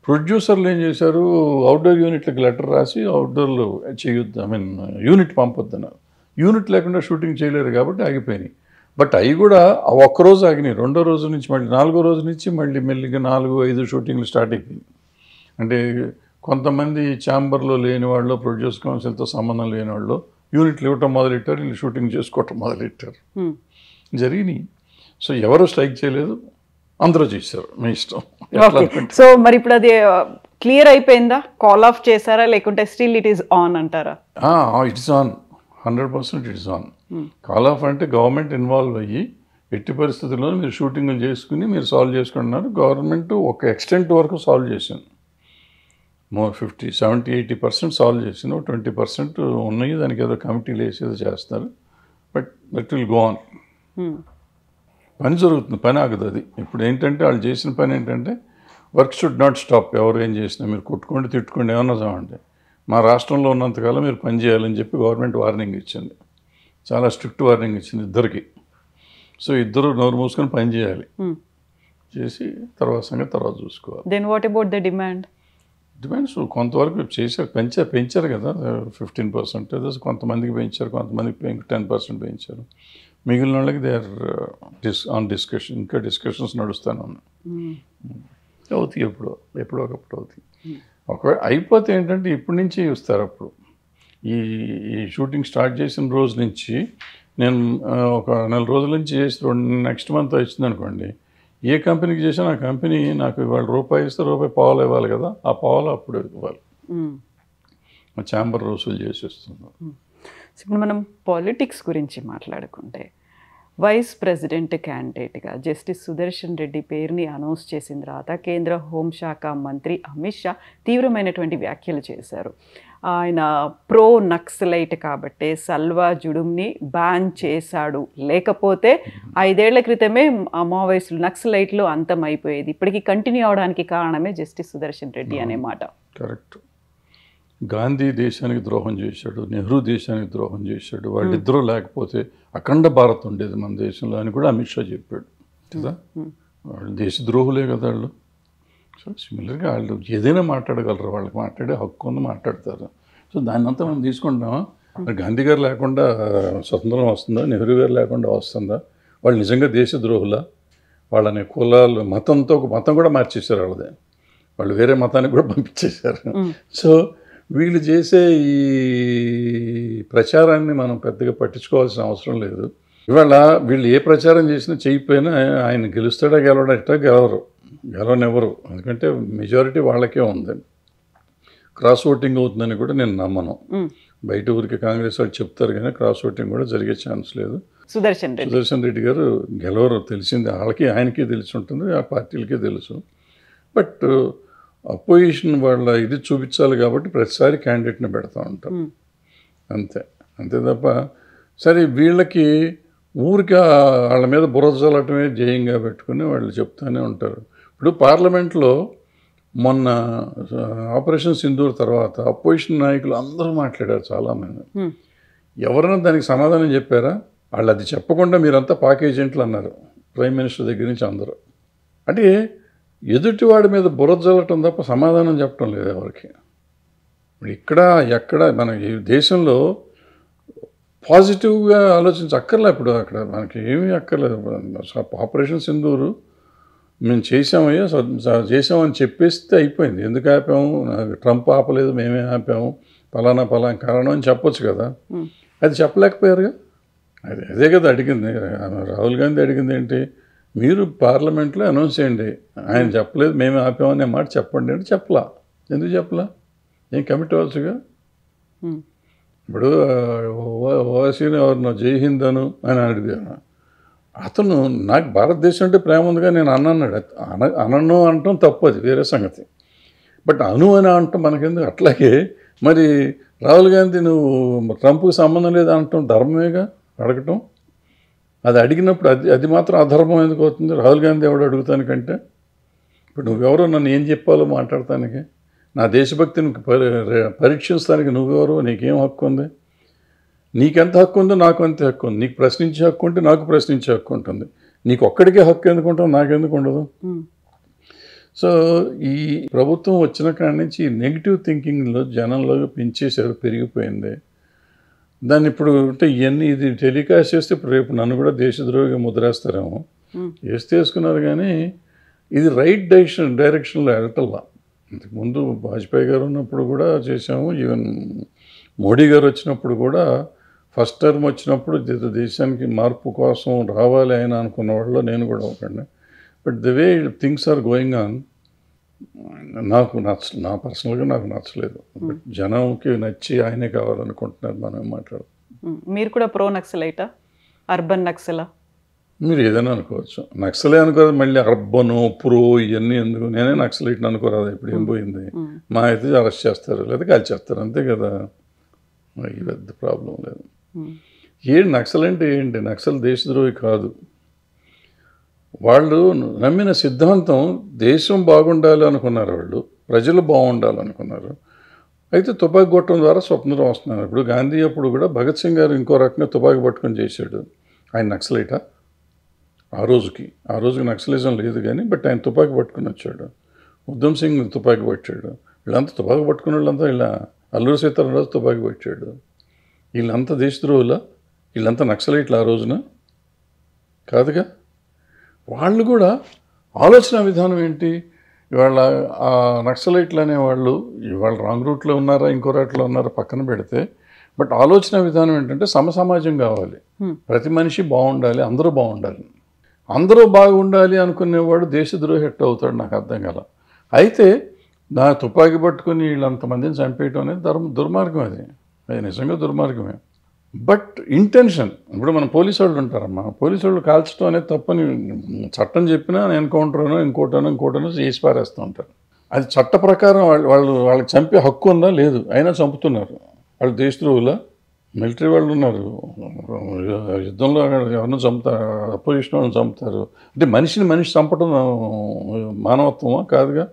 ప్రొడ్యూసర్లు ఏం చేశారు, అవుట్డోర్ యూనిట్లకు లెటర్ రాసి అవుట్డోర్లో చేయొద్దు, యూనిట్ పంపొద్దన్నారు. యూనిట్ లేకుండా షూటింగ్ చేయలేరు కాబట్టి ఆగిపోయినాయి. బట్ అవి కూడా ఒక్కరోజు ఆగినాయి. 2వ రోజు నుంచి మళ్ళీ 4వ రోజు నుంచి మళ్ళీ మెల్లిగా 4, 5 షూటింగ్లు స్టార్ట్ అయిపోయింది. అంటే కొంతమంది ఛాంబర్లో లేని వాళ్ళు, ప్రొడ్యూస్ కౌన్సిల్తో సంబంధం లేని వాళ్ళు యూనిట్లు ఇవ్వటం మొదలెట్టారు, వీళ్ళు షూటింగ్ చేసుకోవటం మొదలెట్టారు. జరిగినాయి. సో ఎవరు స్ట్రైక్ చేయలేదు, అందరూ చేశారు, మీ ఇష్టం. సో మరి ఇప్పుడు అది క్లియర్ అయిపోయిందా? కాల్ ఆఫ్ చేశారా, లేకుంటే స్టిల్ ఇట్ ఈస్ ఆన్ అంటారా? It's on, 100% it's on. Call of అంటే గవర్నమెంట్ ఇన్వాల్వ్ అయ్యి ఎట్టి పరిస్థితుల్లో మీరు షూటింగ్లు చేసుకుని మీరు సాల్వ్ చేసుకుంటున్నారు. గవర్నమెంట్ ఒక ఎక్స్టెంట్ వరకు సాల్వ్ చేసింది. 50, 70, 80% సాల్వ్ చేసిన, 20% ఉన్నాయి. దానికి ఏదో కమిటీలు వేసి ఏదో చేస్తున్నారు. But will go on. పని జరుగుతుంది, పని ఆగదు. అది ఇప్పుడు ఏంటంటే వాళ్ళు చేసిన పని ఏంటంటే, వర్క్ షుడ్ నాట్ స్టాప్. ఎవరు ఏం చేసినా మీరు కొట్టుకోండి, తిట్టుకోండి, ఏమన్నా చావండి, మా రాష్ట్రంలో ఉన్నంతకాలం మీరు పని చేయాలని చెప్పి గవర్నమెంట్ వార్నింగ్ ఇచ్చింది. చాలా స్ట్రిక్ట్ వార్నింగ్ ఇచ్చింది ఇద్దరికి. సో ఇద్దరు నోరు మూసుకొని పని చేయాలి. చేసి తర్వాత సంగతి తర్వాత చూసుకోవాలి. Then what about the demands కొంతవరకు చేశారు, పెంచారు కదా, 15%. కొంతమందికి పెంచారు, కొంతమందికి 10% పెంచారు. మిగిలిన వాళ్ళకి దే ఆర్ ఆన్ డిస్కషన్. ఇంకా డిస్కషన్స్ నడుస్తూనే ఉన్నాయి. అవుతాయి, ఎప్పుడో ఒకప్పుడు అవుతాయి. ఒకవేళ అయిపోతే ఏంటంటే ఇప్పటి నుంచి చూస్తారు. అప్పుడు ఈ షూటింగ్ స్టార్ట్ చేసిన రోజు నుంచి నేను ఒక 4 రోజుల నుంచి చేసి నెక్స్ట్ మంత్ వచ్చింది అనుకోండి, ఏ కంపెనీకి చేసినా ఆ కంపెనీ నాకు ఇవాళ రూపాయి ఇస్తే ₹1.25 ఇవ్వాలి కదా, ఆ పావులు అప్పుడు ఇవ్వాలి. ఛాంబర్ వసూలు చేసేస్తున్నారు. ఇప్పుడు మనం పాలిటిక్స్ గురించి మాట్లాడుకుంటే, వైస్ ప్రెసిడెంట్ క్యాండిడేట్గా జస్టిస్ సుదర్శన్ రెడ్డి పేరుని అనౌన్స్ చేసిన తర్వాత కేంద్ర హోంశాఖ మంత్రి అమిత్ షా తీవ్రమైనటువంటి వ్యాఖ్యలు చేశారు. ఆయన ప్రో నక్సలైట్ కాబట్టే సల్వా జుడుమ్ని బ్యాన్ చేశాడు, లేకపోతే 5 ఏళ్ల క్రితమే మావోయిస్టులు, నక్సలైట్లు అంతమైపోయేది. ఇప్పటికీ కంటిన్యూ అవడానికి కారణమే జస్టిస్ సుదర్శన్ రెడ్డి అనే మాట. కరెక్ట్. గాంధీ దేశానికి ద్రోహం చేశాడు, నెహ్రూ దేశానికి ద్రోహం చేశాడు. వాళ్ళిద్దరూ లేకపోతే అఖండ భారత్ ఉండేది మన దేశంలో అని కూడా అమిత్ షా చెప్పాడు కదా. వాళ్ళు దేశద్రోహులే కదా వాళ్ళు. సో సిమిలర్గా వాళ్ళు ఏదైనా మాట్లాడగలరు, వాళ్ళకి మాట్లాడే హక్కు ఉంది, మాట్లాడతారు. సో దాన్ని అంతా మనం తీసుకుంటామా? మరి గాంధీ గారు లేకుండా స్వతంత్రం వస్తుందా, నెహ్రూ గారు లేకుండా వస్తుందా? వాళ్ళు నిజంగా దేశద్రోహులా? వాళ్ళని కులాలు మతం కూడా మార్చేశారు వాళ్ళదే. వాళ్ళు వేరే మతానికి కూడా పంపించేశారు. సో వీళ్ళు చేసే ఈ ప్రచారాన్ని మనం పెద్దగా పట్టించుకోవాల్సిన అవసరం లేదు. ఇవాళ వీళ్ళు ఏ ప్రచారం చేసినా చేయకపోయినా ఆయన గెలుస్తాడా గెలవడా గెలవనివ్వరు. ఎందుకంటే మెజారిటీ వాళ్ళకే ఉంది. క్రాస్ ఓటింగ్ అవుతుందని కూడా నేను నమ్మను. బయట ఊరికి కాంగ్రెస్ వాళ్ళు చెప్తారు కానీ క్రాస్ ఓటింగ్ కూడా జరిగే ఛాన్స్ లేదు. సుదర్శన్ రెడ్డి గారు గెలవరు, తెలిసింది వాళ్ళకి, ఆయనకి తెలిసి ఉంటుంది, ఆ పార్టీలకే తెలుసు. బట్ అపోజిషన్ వాళ్ళ ఇది చూపించాలి కాబట్టి ప్రతిసారి క్యాండిడేట్ని పెడతా ఉంటారు, అంతే తప్ప సరే వీళ్ళకి ఊరికి వాళ్ళ మీద బురద చల్లటమే జయంగా పెట్టుకుని వాళ్ళు చెప్తూనే ఉంటారు. ఇప్పుడు పార్లమెంట్లో మొన్న ఆపరేషన్ సింధూర్ తర్వాత అపోజిషన్ నాయకులు అందరూ మాట్లాడారు చాలామంది. ఎవరైనా దానికి సమాధానం చెప్పారా? వాళ్ళు అది చెప్పకుండా మీరంతా పాక్ ఏజెంట్లు అన్నారు ప్రైమ్ మినిస్టర్ దగ్గర నుంచి అందరూ. అంటే ఎదుటివాడి మీద బురద చల్లటం తప్ప సమాధానం చెప్పడం లేదు ఎవరికి. ఇక్కడ ఎక్కడ మన ఈ దేశంలో పాజిటివ్గా ఆలోచించక్కర్లే. ఇప్పుడు అక్కడ మనకి ఏమీ అక్కర్లేదు. ఆపరేషన్ సింధూరు మేము చేసామని చెప్పేస్తే అయిపోయింది. ఎందుకు ఆపాము? ట్రంప్ ఆపలేదు, మేమే ఆపాము, పలానా కారణం అని చెప్పొచ్చు కదా. అది చెప్పలేకపోయారుగా. అదే కదా అడిగింది రాహుల్ గాంధీ. అడిగింది ఏంటి? మీరు పార్లమెంట్లో అనౌన్స్ చేయండి, ఆయన చెప్పలేదు మేమే ఆపామనే మాట చెప్పండి అంటే చెప్పలా. ఎందుకు చెప్పలా? ఏం కమిట్ అవ్వచ్చుగా. ఇప్పుడు ఓవైసీని ఎవరినో జై హింద్ అని అడిగాను. అతను నాకు భారతదేశం అంటే ప్రేమ ఉందిగా నేను అన్నాడు. అనను అంటాం తప్పు, అది వేరే సంగతి. బట్ అని అంటాం మనకెందుకు? అట్లాగే మరి రాహుల్ గాంధీ నువ్వు ట్రంప్కి సంబంధం లేదు అంటాం ధర్మమేగా అడగటం. అది అడిగినప్పుడు అది మాత్రం అధర్మం ఎందుకు అవుతుంది? రాహుల్ గాంధీ ఎవడు అడుగుతానికంటే? ఇప్పుడు నువ్వెవరో నన్ను ఏం చెప్పాలో మాట్లాడటానికి, నా దేశభక్తిని పరీక్షించడానికి నువ్వెవరు? నీకేం హక్కు ఉంది? నీకెంత హక్కు ఉందో నాకు అంతే హక్కు ఉంది. నీకు ప్రశ్నించే హక్కు ఉంటే నాకు ప్రశ్నించే హక్కు ఉంటుంది. నీకు ఒక్కడికే హక్కు ఎందుకు ఉంటుంది, నాకెందుకు ఉండదు? సో ఈ ప్రభుత్వం వచ్చిన కాడి నుంచి నెగిటివ్ థింకింగ్లో జనంలో పెంచేశారు, పెరిగిపోయింది. దాన్ని ఇప్పుడు అంటే ఇవన్నీ ఇది టెలికాస్ట్ చేస్తే ఇప్పుడు రేపు నన్ను కూడా దేశద్రోహిగా ముద్రేస్తారేమో. వేసుకున్నారు కానీ ఇది రైట్ డైరెక్షన్లో వెళ్ళటల్లా. ఇంతకుముందు వాజ్పేయి గారు ఉన్నప్పుడు కూడా చేసాము. ఈవెన్ మోడీ గారు వచ్చినప్పుడు కూడా ఫస్ట్ టర్మ్ వచ్చినప్పుడు దేశానికి మార్పు కోసం రావాలి ఆయన అనుకున్న వాళ్ళు నేను కూడా ఒకటి. But the way things are going on నా పర్సనల్గా నాకు నచ్చలేదు. బట్ జనంకి నచ్చి ఆయనే కావాలనుకుంటున్నారు. మనం మాట్లాడదు. మీరు కూడా ప్రో నక్సలైటా, అర్బన్ నక్సలా? మీరు ఏదైనా అనుకోవచ్చు. నక్సలే అనుకోదు, మళ్ళీ అర్బను ప్రో ఇవన్నీ ఎందుకు? నేనే నక్సలైట్ని అనుకోరాదు. ఇప్పుడు ఏం పోయింది? మా అయితే అరెస్ట్ చేస్తారు లేదా కాల్చేస్తారు, అంతే కదా. ఈ పెద్ద ప్రాబ్లం లేదు. ఏంటి నక్సల్ అంటే ఏంటి? నక్సల్ దేశద్రోహి కాదు. వాళ్ళు నమ్మిన సిద్ధాంతం దేశం బాగుండాలి అనుకున్నారు, వాళ్ళు ప్రజలు బాగుండాలనుకున్నారు. అయితే తుపాకీ కొట్టడం ద్వారా స్వతంత్రం వస్తున్నారు. ఇప్పుడు గాంధీ అప్పుడు కూడా భగత్ సింగ్ గారు ఇంకో రకంగా తుపాకీ పట్టుకొని చేశాడు. ఆయన నక్సలైటా? ఆ రోజుకి నక్సలిజం లేదు కానీ, బట్ ఆయన తుపాకీ పట్టుకుని వచ్చాడు. ఉద్దమ్ సింగ్ తుపాకీ పట్టాడు. వీళ్ళంతా తుపాకీ పట్టుకున్న వాళ్ళంతా ఇలా అల్లూరి సీతారామరాజు తుపాకీ పట్టాడు. వీళ్ళంతా దేశద్రోహులా? వీళ్ళంతా నక్సలైట్లు ఆ రోజున కాదుగా. వాళ్ళు కూడా ఆలోచన విధానం ఏంటి? ఇవాళ ఆ నక్సలైట్లు అనేవాళ్ళు ఇవాళ రాంగ్ రూట్లో ఉన్నారా ఇంకో రూట్లో ఉన్నారా పక్కన పెడితే, బట్ ఆలోచన విధానం ఏంటంటే సమసమాజం కావాలి, ప్రతి మనిషి బాగుండాలి, అందరూ బాగుండాలి. అందరూ బాగుండాలి అనుకునేవాడు దేశద్రోహి ఎట్ట అవుతాడు? నాకు అర్థం కాల. అయితే నా తుపాకీ పట్టుకుని వీళ్ళంతమందిని చంపేయటం అనేది దుర్మార్గం. అది నిజంగా దుర్మార్గమే. బట్ ఇంటెన్షన్, ఇప్పుడు మన పోలీసు వాళ్ళు ఉంటారమ్మా, పోలీసు వాళ్ళు కాల్చడం అనేది తప్పని చట్టం చెప్పినా ఎన్కౌంటర్నో ఇంకోటనో చేసి పారేస్తూ ఉంటారు. అది చట్ట ప్రకారం వాళ్ళకి చంపే హక్కు ఉందా? లేదు, అయినా చంపుతున్నారు. వాళ్ళు దేశద్రోహులా? మిలిటరీ వాళ్ళు ఉన్నారు, యుద్ధంలో ఎవరినో చంపుతారు, అపోజిషన్ వాళ్ళని చంపుతారు. అంటే మనిషి చంపడం మానవత్వమా? కాదుగా.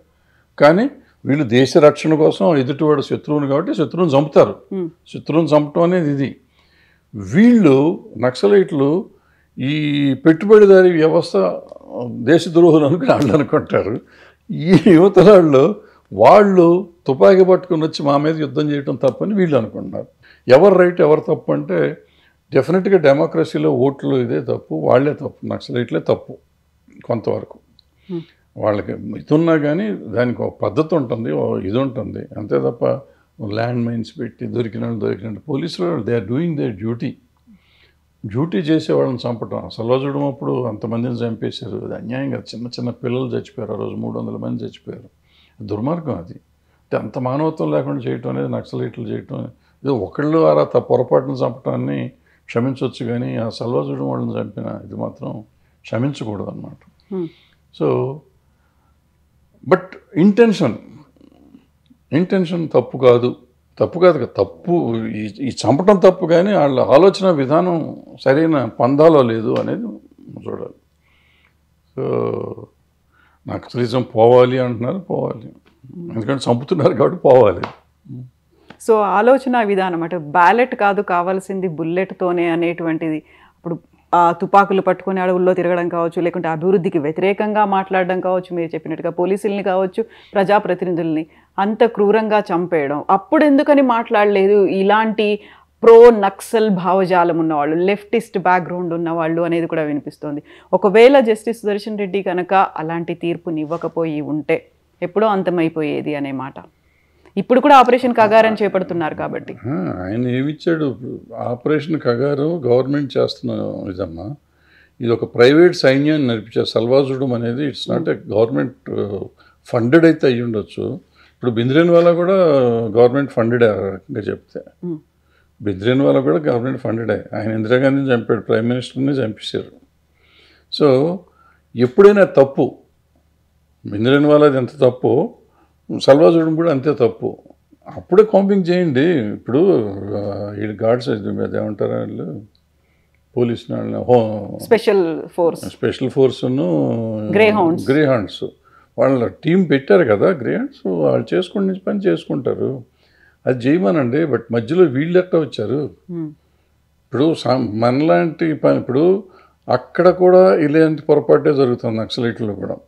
కానీ వీళ్ళు దేశ రక్షణ కోసం ఎదుటివాడు శత్రువుని కాబట్టి శత్రువుని చంపుతారు. శత్రువుని చంపటం అనేది ఇది. వీళ్ళు నక్సలైట్లు ఈ పెట్టుబడిదారీ వ్యవస్థ దేశద్రోహులు అనుకుని వాళ్ళు అనుకుంటారు. ఈ యువతరాళ్ళు వాళ్ళు తుపాకీ పట్టుకుని వచ్చి మా మీద యుద్ధం చేయడం తప్పని వీళ్ళు అనుకుంటున్నారు. ఎవరు రైట్ ఎవరు తప్పు అంటే డెఫినెట్గా డెమోక్రసీలో ఓట్లు ఇదే తప్పు, వాళ్ళే తప్పు, నక్సలైట్లే తప్పు. కొంతవరకు వాళ్ళకి ఇదున్నా కానీ దానికి ఒక పద్ధతి ఉంటుంది, ఇది ఉంటుంది అంతే తప్ప ల్యాండ్ మైన్స్ పెట్టి దొరికినట్టు పోలీసులు they are doing their duty చేసే వాళ్ళని చంపటం. సల్వాజుడం అప్పుడు అంతమందిని చంపేశారు, అది అన్యాయంగా. చిన్న చిన్న పిల్లలు చచ్చిపోయారు, ఆ రోజు 300 మంది చచ్చిపోయారు. దుర్మార్గం అది. అంటే అంత మానవత్వం లేకుండా చేయటం అనేది, నక్సలైట్లు చేయటం, ఏదో ఒకళ్ళు అలా పొరపాటును చంపటాన్ని క్షమించవచ్చు, కానీ ఆ సల్వాజుడం వాళ్ళని చంపిన ఇది మాత్రం క్షమించకూడదు అన్నమాట. సో బట్ ఇంటెన్షన్ తప్పు కాదు కదా, తప్పు ఈ చంపటం తప్పు, కానీ వాళ్ళ ఆలోచన విధానం సరైన పందాలో లేదు అనేది చూడాలి. సో నక్సలిజం పోవాలి అంటున్నారు, పోవాలి, ఎందుకంటే చంపుతున్నారు కాబట్టి పోవాలి. సో ఆలోచన విధానం అంటే బ్యాలెట్ కాదు కావాల్సింది బుల్లెట్తోనే అనేటువంటిది. ఇప్పుడు తుపాకులు పట్టుకుని అడవుల్లో తిరగడం కావచ్చు, లేకుంటే అభివృద్ధికి వ్యతిరేకంగా మాట్లాడడం కావచ్చు, మీరు చెప్పినట్టుగా పోలీసుల్ని కావచ్చు, ప్రజాప్రతినిధుల్ని అంత క్రూరంగా చంపేయడం. అప్పుడు ఎందుకని మాట్లాడలేదు ఇలాంటి ప్రో నక్సల్ భావజాలం ఉన్నవాళ్ళు, లెఫ్టిస్ట్ బ్యాక్గ్రౌండ్ ఉన్నవాళ్ళు అనేది కూడా వినిపిస్తోంది. ఒకవేళ జస్టిస్ సుదర్శన్ రెడ్డి కనుక అలాంటి తీర్పుని ఇవ్వకపోయి ఉంటే ఎప్పుడో అంతమైపోయేది అనే మాట. ఇప్పుడు కూడా ఆపరేషన్ కగారని చేపడుతున్నారు కాబట్టి. ఆయన ఏమిచ్చాడు? ఆపరేషన్ కగారు గవర్నమెంట్ చేస్తున్న ఇదమ్మా, ఇది ఒక ప్రైవేట్ సైన్యాన్ని నడిపించారు. సల్వాజుడం అనేది it's not a government funded అయితే అయ్యి ఉండొచ్చు. ఇప్పుడు బింద్రేన్వాలా కూడా గవర్నమెంట్ ఫండెడ్ రకంగా చెప్తే, బింద్రేన్వాలా కూడా గవర్నమెంట్ ఫండెడే. ఆయన ఇందిరాగాంధీని చంపాడు, ప్రైమ్ మినిస్టర్ని చంపేశారు. సో ఎప్పుడైనా తప్పు, బింద్రేన్వాలాది ఎంత తప్పు, సల్వాజుడం కూడా అంతే తప్పు. అప్పుడే కాంపింగ్ చేయండి. ఇప్పుడు వీళ్ళు గార్డ్స్ ఏమంటారు వాళ్ళు, పోలీస్ స్పెషల్ ఫోర్స్ను గ్రేహౌండ్స్ వాళ్ళ టీం పెట్టారు కదా, గ్రేహౌండ్స్ వాళ్ళు చేసుకుని పని చేసుకుంటారు, అది చేయమనండి. బట్ మధ్యలో వీళ్ళు ఎట్లా వచ్చారు? ఇప్పుడు మనలాంటి పని, ఇప్పుడు అక్కడ కూడా ఇలాంటి పొరపాటే జరుగుతుంది నక్సలైట్లో కూడా.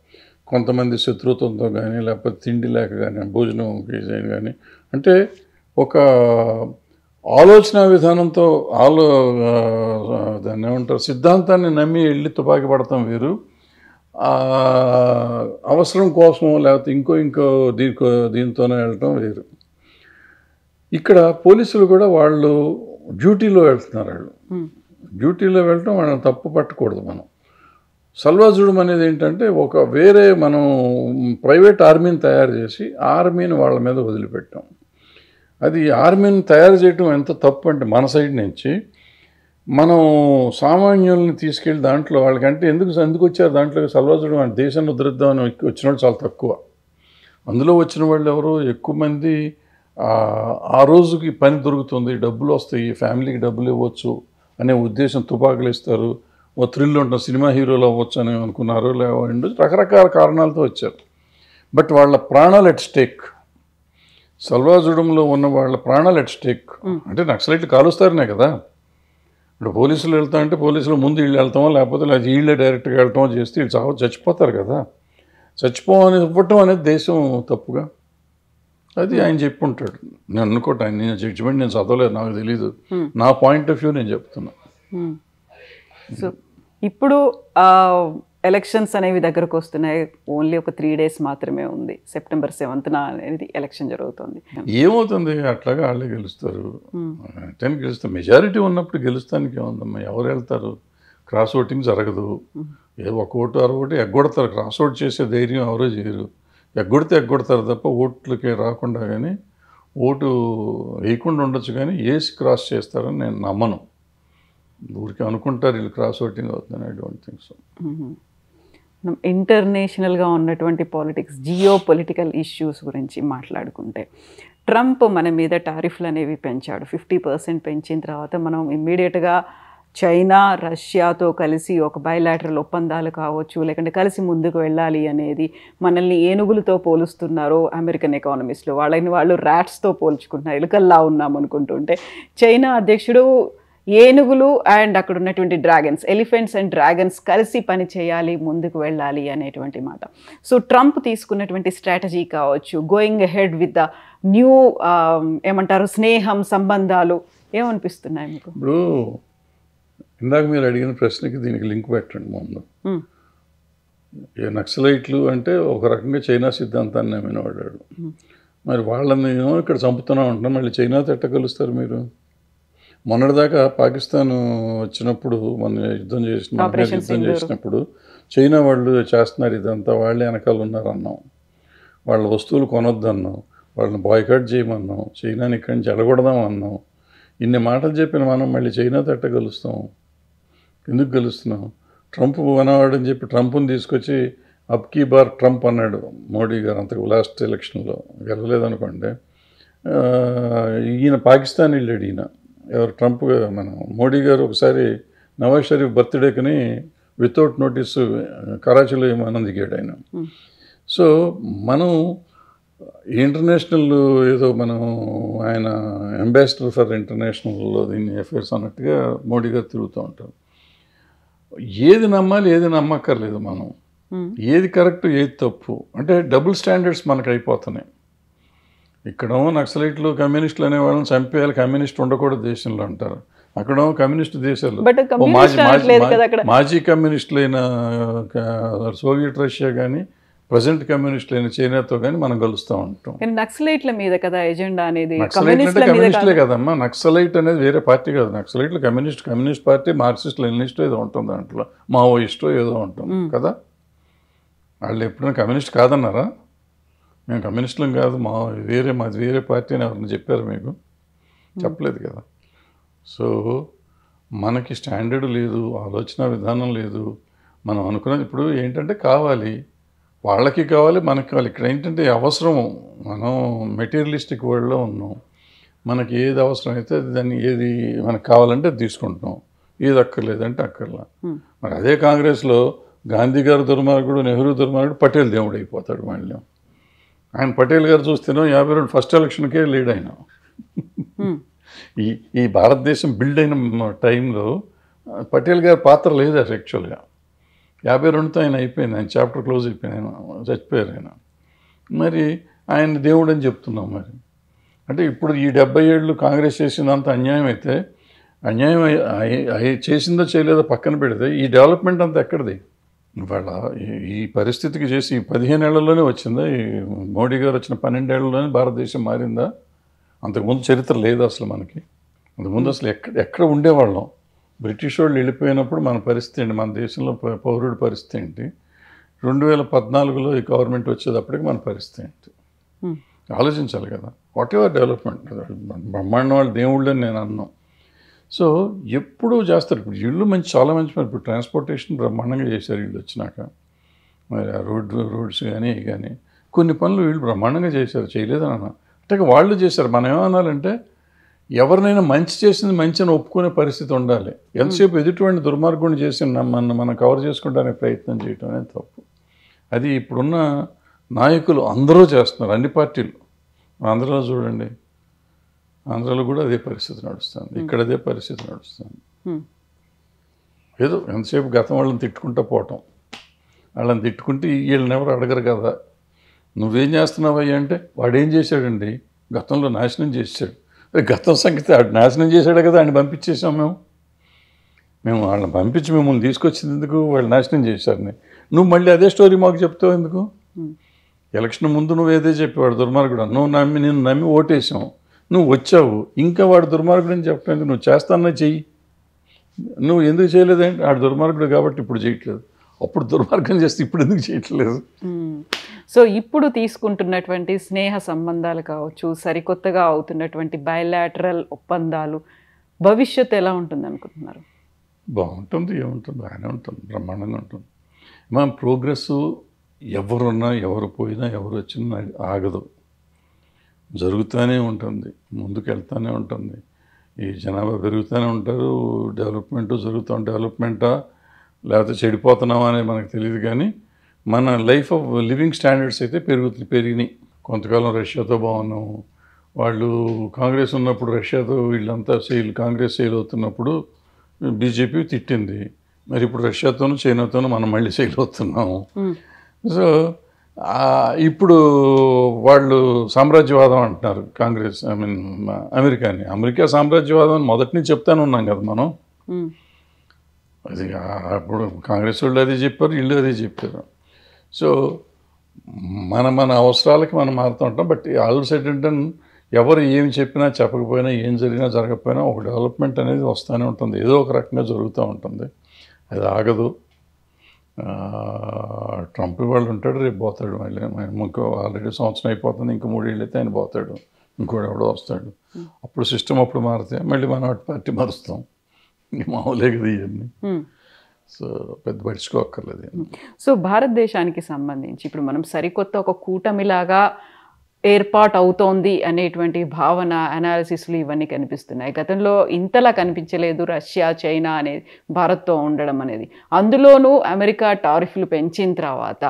కొంతమంది శత్రుత్వంతో కానీ, లేకపోతే తిండి లేక కానీ, భోజనం కానీ, అంటే ఒక ఆలోచన విధానంతో దాన్ని ఏమంటారు, సిద్ధాంతాన్ని నమ్మి వెళ్ళి తుపాకీ పడతాం వేరు, అవసరం కోసం లేకపోతే ఇంకో దీంతోనే వెళ్ళటం వేరు. ఇక్కడ పోలీసులు కూడా వాళ్ళు డ్యూటీలో వెళ్తున్నారు, వాళ్ళు డ్యూటీలో వెళ్ళటం వాళ్ళని తప్పు పట్టకూడదు. మనం సల్వాజుడం అనేది ఏంటంటే ఒక వేరే మనం ప్రైవేట్ ఆర్మీని తయారు చేసి ఆర్మీని వాళ్ళ మీద వదిలిపెట్టాం. అది ఆర్మీని తయారు చేయటం ఎంత తప్పు అంటే మన సైడ్ నుంచి మనం సామాన్యుల్ని తీసుకెళ్ళి దాంట్లో వాళ్ళకంటే ఎందుకు వచ్చారు దాంట్లో సల్వాజుడం అంటే దేశాన్ని ఉద్ధరిద్దామని వచ్చిన వాళ్ళు చాలా తక్కువ. అందులో వచ్చిన వాళ్ళు ఎవరో ఎక్కువ మంది ఆ రోజుకి పని దొరుకుతుంది, డబ్బులు వస్తాయి, ఫ్యామిలీకి డబ్బులు ఇవ్వచ్చు అనే ఉద్దేశం, తుపాకులు ఇస్తారు, ఓ థ్రిల్ ఉంటుంది, సినిమా హీరోలు అవ్వచ్చు అని అనుకున్నారు, లేవండి రకరకాల కారణాలతో వచ్చారు. బట్ వాళ్ళ ప్రాణాలు ఎట్ స్టేక్, సల్వాజుడంలో ఉన్న వాళ్ళ ప్రాణాలు ఎట్ స్టేక్. అంటే నక్సలైట్లు కాలుస్తారనే కదా. ఇప్పుడు పోలీసులు వెళ్తా అంటే పోలీసులు ముందు వీళ్ళు వెళ్తామో లేకపోతే వీళ్ళే డైరెక్ట్గా వెళ్ళటమో చేస్తే వీళ్ళు చచ్చిపోతారు కదా. చచ్చిపోవని ఇవ్వటం అనేది దేశం తప్పుగా, అది ఆయన చెప్పుంటాడు. నేను అనుకోట, ఆయన జడ్జిమెంట్ నేను చదవలేదు, నాకు తెలీదు, నా పాయింట్ ఆఫ్ వ్యూ నేను చెప్తున్నా. సో ఇప్పుడు ఎలక్షన్స్ అనేవి దగ్గరకు వస్తున్నాయి, ఓన్లీ ఒక 3 days మాత్రమే ఉంది, September 7th అనేది ఎలక్షన్ జరుగుతుంది. ఏమవుతుంది, అట్లాగా వాళ్ళే గెలుస్తారు, గెలుస్తారు. మెజారిటీ ఉన్నప్పుడు గెలుస్తానికి ఏముందమ్మా, ఎవరు వెళ్తారు, క్రాస్ ఓటింగ్ జరగదు, ఒక ఓటు 6 ఓటు ఎగ్గొడతారు, క్రాస్ ఓట్ చేసే ధైర్యం ఎవరో చేయరు, ఎగ్గొడతారు తప్ప ఓట్లకి రాకుండా. కానీ ఓటు వేయకుండా ఉండొచ్చు కానీ వేసి క్రాస్ చేస్తారని నేను నమ్మను. ఊరికి అనుకుంటారు వీళ్ళు క్రాస్ ఓటింగ్ అవుతుందని, ఐ డోంట్ థింక్ సో. మనం ఇంటర్నేషనల్గా ఉన్నటువంటి పాలిటిక్స్, జియో పొలిటికల్ ఇష్యూస్ గురించి మాట్లాడుకుంటే, ట్రంప్ మన మీద టారిఫ్లు అనేవి పెంచాడు. 50% పెంచిన తర్వాత మనం ఇమ్మీడియట్గా చైనా, రష్యాతో కలిసి ఒక బైలాటరల్ ఒప్పందాలు కావచ్చు, లేకుంటే కలిసి ముందుకు వెళ్ళాలి అనేది, మనల్ని ఏనుగులతో పోలుస్తున్నారు అమెరికన్ ఎకానమిస్టులు, వాళ్ళని వాళ్ళు ర్యాట్స్తో పోల్చుకుంటున్నారు, ఎలుకల్లా ఉన్నాం అనుకుంటుంటే, చైనా అధ్యక్షుడు ఏనుగులు అండ్ అక్కడ ఉన్నటువంటి డ్రాగన్స్, ఎలిఫెంట్స్ అండ్ డ్రాగన్స్ కలిసి పని చేయాలి, ముందుకు వెళ్ళాలి అనేటువంటి మాట. సో ట్రంప్ తీసుకున్నటువంటి స్ట్రాటజీ కావచ్చు, going ahead with the new ఏమంటారు స్నేహం, సంబంధాలు ఏమనిపిస్తున్నాయి మీకు? ఇప్పుడు ఇందాక మీరు అడిగిన ప్రశ్నకి దీనికి లింక్ పెట్టండి. ముందు నక్సలైట్లు అంటే ఒక రకంగా చైనా సిద్ధాంతాన్ని నమ్మినవాడాడు. మరి వాళ్ళని ఇక్కడ చంపుతున్నాం అంటున్నాం, మళ్ళీ చైనాతో ఎట్ట కలుస్తారు మీరు? మొన్నటిదాకా పాకిస్తాన్ వచ్చినప్పుడు మన యుద్ధం చేసినప్పుడు చైనా వాళ్ళు చేస్తున్నారు ఇదంతా, వాళ్ళే వెనకాల ఉన్నారు అన్నాం, వాళ్ళ వస్తువులు కొనొద్దన్నాం, వాళ్ళని బాయ్కాట్ చేయమన్నాం, చైనాని ఇక్కడి నుంచి ఎడగొడదాం అన్నాం. ఇన్ని మాటలు చెప్పిన మనం మళ్ళీ చైనాతో ఎట్ట కలుస్తాం? ఎందుకు కలుస్తున్నాం? ట్రంప్ వనవాడని చెప్పి ట్రంప్ని తీసుకొచ్చి అబ్కీ బార్ ట్రంప్ అన్నాడు మోడీ గారు అంతకు లాస్ట్ ఎలక్షన్లో, గెలవలేదనుకోండి. ఈయన పాకిస్తాన్ వెళ్ళాడు. ఈయన ఎవరు? ట్రంప్. మన మోడీ గారు ఒకసారి నవాజ్ షరీఫ్ బర్త్డేకి వితౌట్ నోటీస్ కరాచీలో విమానం దిగాడు ఆయన. సో మనం ఇంటర్నేషనల్ ఏదో మనం ఆయన అంబాసిడర్ ఫర్ ఇంటర్నేషనల్లో దీన్ని అఫేర్స్ అన్నట్టుగా మోడీ గారు తిరుగుతూ ఉంటారు. ఏది నమ్మాలి ఏది నమ్మక్కర్లేదు మనం, ఏది కరెక్ట్ ఏది తప్పు అంటే డబుల్ స్టాండర్డ్స్ మనకు అయిపోతున్నాయి. ఇక్కడేమో నక్సలైట్లు కమ్యూనిస్టులు అనే వాళ్ళని చంపేయాలి, కమ్యూనిస్ట్ ఉండకూడదు దేశంలో అంటారు. అక్కడేమో కమ్యూనిస్ట్ దేశాలు మాజీ కమ్యూనిస్టులైన సోవియట్ రష్యా కానీ ప్రజెంట్ కమ్యూనిస్టులైన చైనాతో కానీ మనం కలుస్తూ ఉంటాం. నక్సలైట్ల మీద కదా ఎజెండా అనేది. కమ్యూనిస్టులే కదమ్మా, నక్సలైట్ అనేది వేరే పార్టీ కాదు. నక్సలైట్లు కమ్యూనిస్ట్ పార్టీ, మార్క్సిస్ట్ లెనినిస్ట్ ఏదో ఉంటుంది దాంట్లో, మావోయిస్టో ఏదో ఉంటుంది కదా. వాళ్ళు ఎప్పుడైనా కమ్యూనిస్ట్ కాదన్నారా? మేము కమ్యూనిస్టులం కాదు, మాది వేరే పార్టీ అని ఎవరైనా చెప్పారు మీకు? చెప్పలేదు కదా. సో మనకి స్టాండర్డ్ లేదు, ఆలోచన విధానం లేదు. మనం అనుకున్నది ఇప్పుడు ఏంటంటే కావాలి, వాళ్ళకి కావాలి, మనకి కావాలి. ఇక్కడ ఏంటంటే అవసరం, మనం మెటీరియలిస్టిక్ వరల్డ్లో ఉన్నాం. మనకి ఏది అవసరం అయితే దాన్ని ఏది మనకు కావాలంటే తీసుకుంటాం, ఏది అక్కర్లేదంటే అక్కర్లా. మరి అదే కాంగ్రెస్లో గాంధీ గారు దుర్మార్గుడు, నెహ్రూ దుర్మార్గుడు, పటేల్ దేవుడు అయిపోతాడు. మళ్ళీ ఆయన పటేల్ గారు చూస్తేనో 52 ఫస్ట్ ఎలక్షన్కే లీడ్ అయినా. ఈ భారతదేశం బిల్డ్ అయిన టైంలో పటేల్ గారి పాత్ర లేదు అసలు. యాక్చువల్గా 52తో ఆయన అయిపోయింది, ఆయన చాప్టర్ క్లోజ్ అయిపోయింది, ఆయన చచ్చిపోయారు ఆయన. మరి ఆయన దేవుడు అని చెప్తున్నాం. మరి అంటే ఇప్పుడు ఈ 70 ఏళ్ళు కాంగ్రెస్ చేసిందంత అన్యాయం అయితే, అన్యాయం చేసిందో చేయలేదో పక్కన పెడితే ఈ డెవలప్మెంట్ అంతా ఎక్కడిది? ఇవాళ ఈ పరిస్థితికి చేసి 15 ఏళ్లలోనే వచ్చిందా? ఈ మోడీ గారు వచ్చిన 12 ఏళ్లలోనే భారతదేశం మారిందా? అంతకుముందు చరిత్ర లేదు అసలు మనకి. అంతకుముందు అసలు ఎక్కడ ఉండేవాళ్ళం? బ్రిటిష్ వాళ్ళు వెళ్ళిపోయినప్పుడు మన పరిస్థితి ఏంటి, మన దేశంలో పౌరుడి పరిస్థితి ఏంటి? 2014లో ఈ గవర్నమెంట్ వచ్చేటప్పటికి మన పరిస్థితి ఏంటి ఆలోచించాలి కదా. వాట్ ఎవర్ డెవలప్మెంట్, బ్రహ్మాండం వాళ్ళు దేవుళ్ళు అని నేను అన్నాను. సో ఎప్పుడూ చేస్తారు. ఇప్పుడు ఇళ్ళు చాలా మంచి పని. ఇప్పుడు ట్రాన్స్పోర్టేషన్ బ్రహ్మాండంగా చేశారు వీళ్ళు వచ్చినాక. మరి ఆ రోడ్స్ కానీ కొన్ని పనులు వీళ్ళు బ్రహ్మాండంగా చేశారు, చేయలేదని అన్నా. అంటే వాళ్ళు చేశారు. మనం ఏమనాలంటే ఎవరినైనా మంచి చేసింది మంచి అని ఒప్పుకునే పరిస్థితి ఉండాలి. ఎంతసేపు ఎదుటివాడిని దుర్మార్గుని చేసి మనం కవర్ చేసుకుంటానికి ప్రయత్నం చేయటం అనేది తప్పు. అది ఇప్పుడున్న నాయకులు అందరూ చేస్తున్నారు, అన్ని పార్టీలు. ఆంధ్రలో చూడండి, ఆంధ్రాలో కూడా అదే పరిస్థితి నడుస్తుంది, ఇక్కడ అదే పరిస్థితి నడుస్తుంది. ఏదో ఎంతసేపు గతం వాళ్ళని తిట్టుకుంటూ పోవటం, వాళ్ళని తిట్టుకుంటే వీళ్ళని ఎవరు అడగరు కదా. నువ్వేం చేస్తున్నావయ్యా అంటే వాడేం చేశాడండి, గతంలో నాశనం చేశాడు. గతం సంగతి ఆడు నాశనం చేశాడే కదా, ఆయన పంపించేసాం మేము వాళ్ళని పంపించి మిమ్మల్ని తీసుకొచ్చింది ఎందుకు? వాళ్ళు నాశనం చేశారని నువ్వు మళ్ళీ అదే స్టోరీ మాకు చెప్తావు ఎందుకు? ఎలక్షన్ ముందు నువ్వు ఏదే చెప్పేవాడు దుర్మార్గుడు, నేను నమ్మి ఓటేసాం, నువ్వు వచ్చావు, ఇంకా వాడు దుర్మార్గుడు అని చెప్పలేదు. నువ్వు చేస్తానన్నా చెయ్యి, నువ్వు ఎందుకు చేయలేదంటే ఆడు దుర్మార్గుడు కాబట్టి ఇప్పుడు చేయట్లేదు, అప్పుడు దుర్మార్గం చేస్తే ఇప్పుడు ఎందుకు చేయట్లేదు? సో ఇప్పుడు తీసుకుంటున్నటువంటి స్నేహ సంబంధాలు కావచ్చు, సరికొత్తగా అవుతున్నటువంటి బయలాటరల్ ఒప్పందాలు భవిష్యత్తు ఎలా ఉంటుంది అనుకుంటున్నారు? బాగుంటుంది, ఏముంటుంది, బాగానే ఉంటుంది, బ్రహ్మాండంగా ఉంటుంది. మన ప్రోగ్రెస్ ఎవరున్నా ఎవరు పోయినా ఎవరు వచ్చినా ఆగదు, జరుగుతూనే ఉంటుంది, ముందుకు వెళ్తూనే ఉంటుంది. ఈ జనాభా పెరుగుతూనే ఉంటారు, డెవలప్మెంటా లేకపోతే చెడిపోతున్నామా అనేది మనకు తెలియదు. కానీ మన లైఫ్ ఆఫ్ లివింగ్ స్టాండర్డ్స్ అయితే పెరిగినాయి. కొంతకాలం రష్యాతో బాగున్నాము, వాళ్ళు కాంగ్రెస్ ఉన్నప్పుడు రష్యాతో వీళ్ళంతా కాంగ్రెస్ సెయిల్ అవుతున్నప్పుడు బీజేపీ తిట్టింది. మరి ఇప్పుడు రష్యాతోనూ చైనాతోనూ మనం మళ్ళీ సెయిల్ అవుతున్నాము. సో ఇప్పుడు వాళ్ళు సామ్రాజ్యవాదం అంటున్నారు కాంగ్రెస్, అమెరికా సామ్రాజ్యవాదం అని మొదటి నుంచి చెప్తానే ఉన్నాం కదా మనం. అది అప్పుడు కాంగ్రెస్ వాళ్ళు అదే చెప్పారు, వీళ్ళు అదే చెప్పారు. సో మన అవసరాలకి మనం మారుతూ ఉంటాం. బట్ ఆల్ సైడ్ అంటే ఎవరు ఏమి చెప్పినా చెప్పకపోయినా ఏం జరిగినా జరగకపోయినా ఒక డెవలప్మెంట్ అనేది వస్తూనే ఉంటుంది, ఏదో ఒక రకంగా జరుగుతూ ఉంటుంది, అది ఆగదు. ట్రంప్ వాళ్ళు ఉంటాడు, రేపు పోతాడు, మళ్ళీ ఇంకో ఆల్రెడీ సంవత్సరం అయిపోతుంది, ఇంకో 3 ఏళ్ళు అయితే ఆయన పోతాడు, ఇంకోటి ఎవడో వస్తాడు. అప్పుడు సిస్టమ్ అప్పుడు మారితే మళ్ళీ మనం పార్టీ మారుస్తాం. మామూలే కదా ఇవన్నీ. సో పెద్ద పడుచుకోక్కర్లేదు. సో భారతదేశానికి సంబంధించి ఇప్పుడు మనం సరికొత్త ఒక కూటమిలాగా ఏర్పాటు అవుతోంది అనేటువంటి భావన, అనాలిసిస్లు ఇవన్నీ కనిపిస్తున్నాయి. గతంలో ఇంతలా కనిపించలేదు రష్యా, చైనా అనేది భారత్తో ఉండడం అనేది. అందులోనూ అమెరికా టారిఫ్లు పెంచిన తర్వాత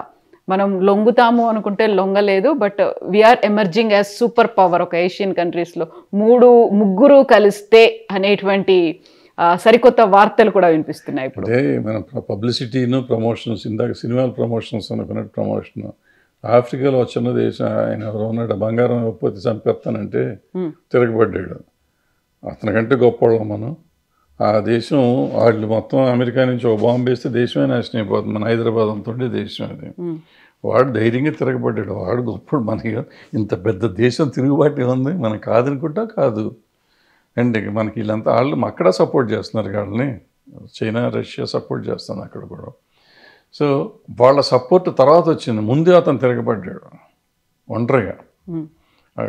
మనం లొంగుతాము అనుకుంటే లొంగలేదు. But we are emerging as super power. ఒక ఏషియన్ కంట్రీస్లో 3-ముగ్గురు కలిస్తే అనేటువంటి సరికొత్త వార్తలు కూడా వినిపిస్తున్నాయి ఇప్పుడు. అదే మన పబ్లిసిటీను ప్రమోషన్స్, ఇందాక సినిమాల ప్రమోషన్స్ అనుకున్నట్టు ప్రమోషన్. ఆఫ్రికాలో చిన్న దేశం ఆయన ఎవరో ఉన్నాడు, బంగారం ఇవ్వకపోతే చంపేస్తానంటే తిరగబడ్డాడు. అతనికంటే గొప్పవాళ్ళం మనం. ఆ దేశం వాళ్ళు మొత్తం అమెరికా నుంచి ఒక బాంబు వేస్తే దేశమే నాశనం అయిపోతుంది. మన హైదరాబాద్ అంత ఉండే దేశం అది. వాడు ధైర్యంగా తిరగబడ్డాడు, వాడు గొప్పడు. మనకి ఇంత పెద్ద దేశం తిరుగుబాటు ఉంది, మనకు కాదనుకుంటా కాదు. అండ్ మనకి వీళ్ళంతా వాళ్ళు అక్కడ సపోర్ట్ చేస్తున్నారు, వాళ్ళని చైనా రష్యా సపోర్ట్ చేస్తుంది అక్కడ కూడా. సో వాళ్ళ సపోర్ట్ తర్వాత వచ్చింది, ముందే అతను తిరగబడ్డాడు ఒంటరిగా.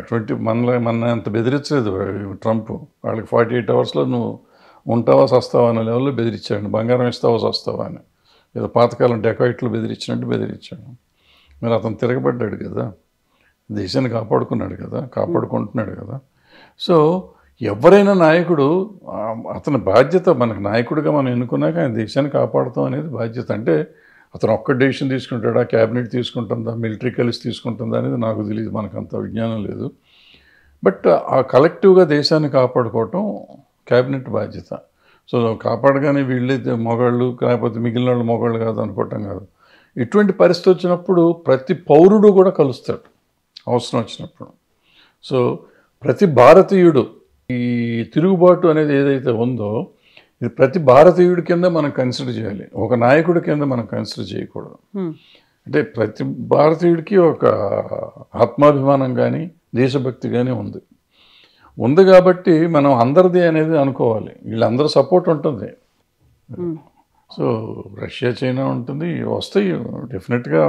20 మన అంత బెదిరించలేదు ట్రంప్. వాళ్ళకి 48 అవర్స్లో నువ్వు ఉంటావా సస్తావా అనే లెవెల్లో బెదిరించాడు. బంగారం ఇస్తావా సస్తావా అని, ఏదో పాతకాలం డెకాయిట్లు బెదిరించినట్టు బెదిరించాడు. మరి అతను తిరగబడ్డాడు కదా, దేశాన్ని కాపాడుకున్నాడు కదా, కాపాడుకుంటున్నాడు కదా. సో ఎవరైనా నాయకుడు అతని బాధ్యత, మనకు నాయకుడిగా మనం ఎన్నుకున్నాక ఆయన దేశాన్ని కాపాడుతాం అనేది బాధ్యత. అంటే అతను ఒక్క డెసిషన్ తీసుకుంటాడా, క్యాబినెట్ తీసుకుంటుందా, మిలిటరీ కలిసి తీసుకుంటుందా అనేది నాకు తెలియదు, మనకు అంత విజ్ఞానం లేదు. బట్ ఆ కలెక్టివ్గా దేశాన్ని కాపాడుకోవటం క్యాబినెట్ బాధ్యత. సో కాపాడగానే వీళ్ళైతే మొగాళ్ళు లేకపోతే మిగిలిన వాళ్ళు మొగాళ్ళు కాదు అనుకోవటం కాదు. ఇటువంటి పరిస్థితి వచ్చినప్పుడు ప్రతి పౌరుడు కూడా కలుస్తాడు అవసరం వచ్చినప్పుడు. సో ప్రతి భారతీయుడు ఈ తిరుగుబాటు అనేది ఏదైతే ఉందో ఇది ప్రతి భారతీయుడి కింద మనం కన్సిడర్ చేయాలి, ఒక నాయకుడి కింద మనం కన్సిడర్ చేయకూడదు. అంటే ప్రతి భారతీయుడికి ఒక ఆత్మాభిమానం కానీ దేశభక్తి కానీ ఉంది కాబట్టి మనం అందరిది అనేది అనుకోవాలి. వీళ్ళందరూ సపోర్ట్ ఉంటుంది. సో రష్యా చైనా ఉంటుంది, వస్తాయి డెఫినెట్గా.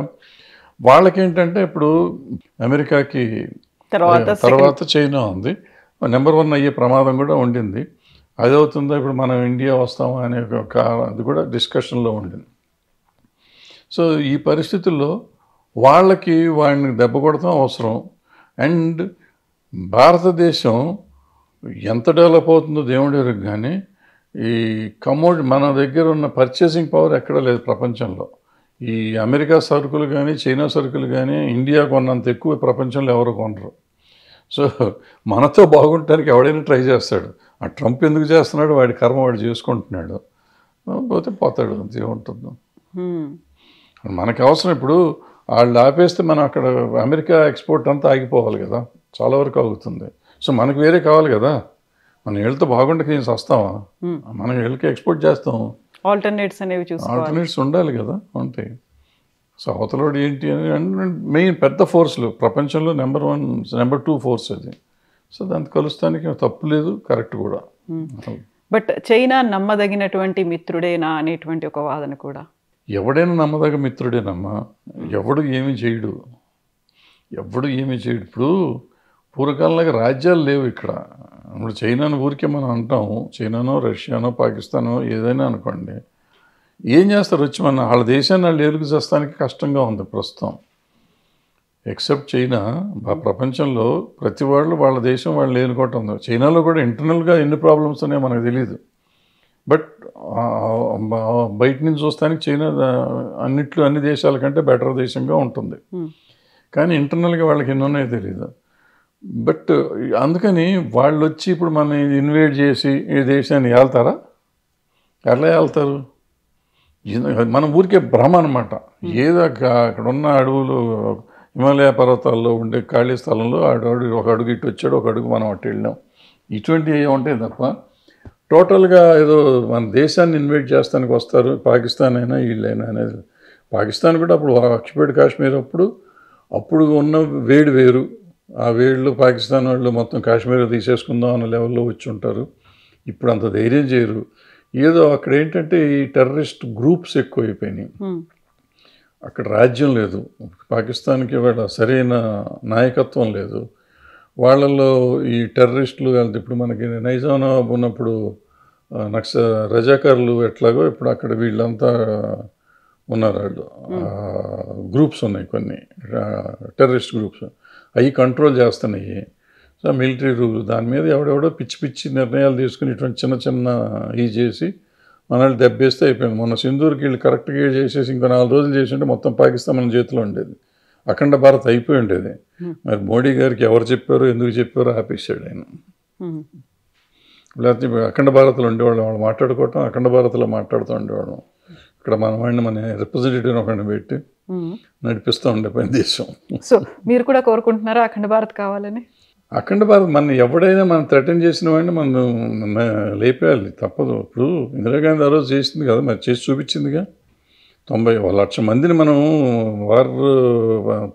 వాళ్ళకేంటంటే ఇప్పుడు అమెరికాకి తర్వాత చైనా ఉంది, నెంబర్ 1 అయ్యే ప్రమాదం కూడా ఉండింది. అది అవుతుందో ఇప్పుడు మనం ఇండియా వస్తామా అనే ఒక అది కూడా డిస్కషన్లో ఉండింది. సో ఈ పరిస్థితుల్లో వాళ్ళకి వాడిని దెబ్బ కొడతాం అవసరం. అండ్ భారతదేశం ఎంత డెవలప్ అవుతుందో దేవుడి వరకు కానీ ఈ మన దగ్గర ఉన్న పర్చేసింగ్ పవర్ ఎక్కడ లేదు ప్రపంచంలో. ఈ అమెరికా సరుకులు కానీ చైనా సరుకులు కానీ ఇండియా కొన్నంత ఎక్కువ ప్రపంచంలో ఎవరు కొనరు. సో మనతో బాగుంటానికి ఎవడైనా ట్రై చేస్తాడు. ఆ ట్రంప్ ఎందుకు చేస్తున్నాడు, వాడి కర్మ వాడు చేసుకుంటున్నాడు, పోతే పోతాడు, అంతే ఉంటుంది. మనకి అవసరం ఇప్పుడు వాళ్ళు ఆపేస్తే మనం అక్కడ అమెరికా ఎక్స్పోర్ట్ అంతా ఆగిపోవాలి కదా, చాలా వరకు ఆగుతుంది. సో మనకు వేరే కావాలి కదా, మనం వీళ్ళతో బాగుండక ఏం వస్తామా, మనం వీళ్ళకి ఎక్స్పోర్ట్ చేస్తాం. ఆల్టర్నేట్స్ అనేవి ఆల్టర్నేట్స్ ఉండాలి కదా, ఉంటాయి. సో అవతలోడు ఏంటి అని మెయిన్ పెద్ద ఫోర్స్లు ప్రపంచంలో నెంబర్ 1 నెంబర్ 2 ఫోర్స్ అది. సో దాన్ని కలుస్తానికి తప్పు లేదు, కరెక్ట్ కూడా. బట్ చైనా నమ్మదగినటువంటి మిత్రుడేనా అనేటువంటి ఒక వాదన కూడా. ఎవడైనా నమ్మదగ్గ మిత్రుడేనమ్మా, ఎవడు ఏమి చేయడు. ఇప్పుడు పూర్వకాలంలో రాజ్యాలు లేవు ఇక్కడ. ఇప్పుడు చైనాను ఊరికే మనం అంటాము, చైనానో రష్యానో పాకిస్తానో ఏదైనా అనుకోండి, ఏం చేస్తారు వచ్చి వాళ్ళ దేశాన్ని వాళ్ళు ఏలుగు చేస్తానికి కష్టంగా ఉంది ప్రస్తుతం. ఎక్సెప్ట్ చైనా, ప్రపంచంలో ప్రతి వాళ్ళు వాళ్ళ దేశం వాళ్ళు ఏలుకోవటం ఉంది. చైనాలో కూడా ఇంటర్నల్గా ఎన్ని ప్రాబ్లమ్స్ ఉన్నాయో మనకు తెలియదు. బట్ బయట నుంచి చూస్తానికి చైనా అన్ని దేశాల కంటే బెటర్ దేశంగా ఉంటుంది. కానీ ఇంటర్నల్గా వాళ్ళకి ఎన్ని ఉన్నాయో తెలియదు. బట్ అందుకని వాళ్ళు వచ్చి ఇప్పుడు మనం ఇన్వైట్ చేసి ఈ దేశాన్ని వెళ్తారా, ఎలా వెళ్తారు? మన ఊరికే భ్రమ అనమాట. ఏదో అక్కడ ఉన్న అడవులు హిమాలయ పర్వతాల్లో ఉండే ఖాళీ స్థలంలో ఒక అడుగు ఇటు వచ్చాడు, ఒక అడుగు మనం అటు వెళ్ళాం, ఇటువంటివి ఉంటాయి తప్ప టోటల్గా ఏదో మన దేశాన్ని ఇన్వైట్ చేస్తానికి వస్తారు పాకిస్తాన్ అయినా వీళ్ళైనా అనేది పాకిస్తాన్ కూడా అప్పుడు ఆక్యుపైడ్ కాశ్మీర్ అప్పుడు ఉన్న వేడి వేరు. ఆ వేడిలో పాకిస్తాన్ వాళ్ళు మొత్తం కాశ్మీర్ తీసేసుకుందాం అన్న లెవెల్లో వచ్చి ఉంటారు. ఇప్పుడు అంత ధైర్యం చేయరు. ఏదో అక్కడ ఏంటంటే ఈ టెర్రరిస్ట్ గ్రూప్స్ ఎక్కువైపోయినాయి. అక్కడ రాజ్యం లేదు, పాకిస్తాన్కి వాళ్ళ సరైన నాయకత్వం లేదు. వాళ్ళల్లో ఈ టెర్రరిస్టులు ఇప్పుడు మనకి నైజాం నవాబ్ ఉన్నప్పుడు రజాకారులు ఎట్లాగో ఇప్పుడు అక్కడ వీళ్ళంతా ఉన్నారు. వాళ్ళు గ్రూప్స్ ఉన్నాయి, కొన్ని టెర్రరిస్ట్ గ్రూప్స్, అవి కంట్రోల్ చేస్తున్నాయి. సో మిలిటరీ రూల్ దాని మీద ఎవడెవడో పిచ్చి పిచ్చి నిర్ణయాలు తీసుకుని ఇటువంటి చిన్న చిన్న ఇవి చేసి మనల్ని దెబ్బేస్తే అయిపోయింది. మొన్న సింధూర్కి వీళ్ళు కరెక్ట్గా చేసేసి ఇంకో 4 రోజులు చేసి ఉంటే మొత్తం పాకిస్తాన్ మన చేతిలో ఉండేది, అఖండ భారత్ అయిపోయి ఉండేది. మరి మోడీ గారికి ఎవరు చెప్పారో ఎందుకు చెప్పారో ఆపేసాడు ఆయన. లేకపోతే అఖండ భారత్లో ఉండేవాళ్ళం, వాళ్ళు మాట్లాడుకోవటం అఖండ భారత్లో మాట్లాడుతూ ఉండేవాళ్ళం. ఇక్కడ మన వాడిని మన రిప్రజెంటేటివ్ ఒకరిని పెట్టి నడిపిస్తూ ఉండే పని దేశం. సో మీరు కూడా కోరుకుంటున్నారా అఖండ భారత్ కావాలని? అఖండ భారత్ మన ఎవడైనా మనం థ్రెటన్ చేసిన వాడిని మనం లేపేయాలి, తప్పదు. ఇప్పుడు ఇందిరాగాంధీ ఆ రోజు చేసింది కదా, మరి చేసి చూపించిందిగా. 90 మందిని మనం వార్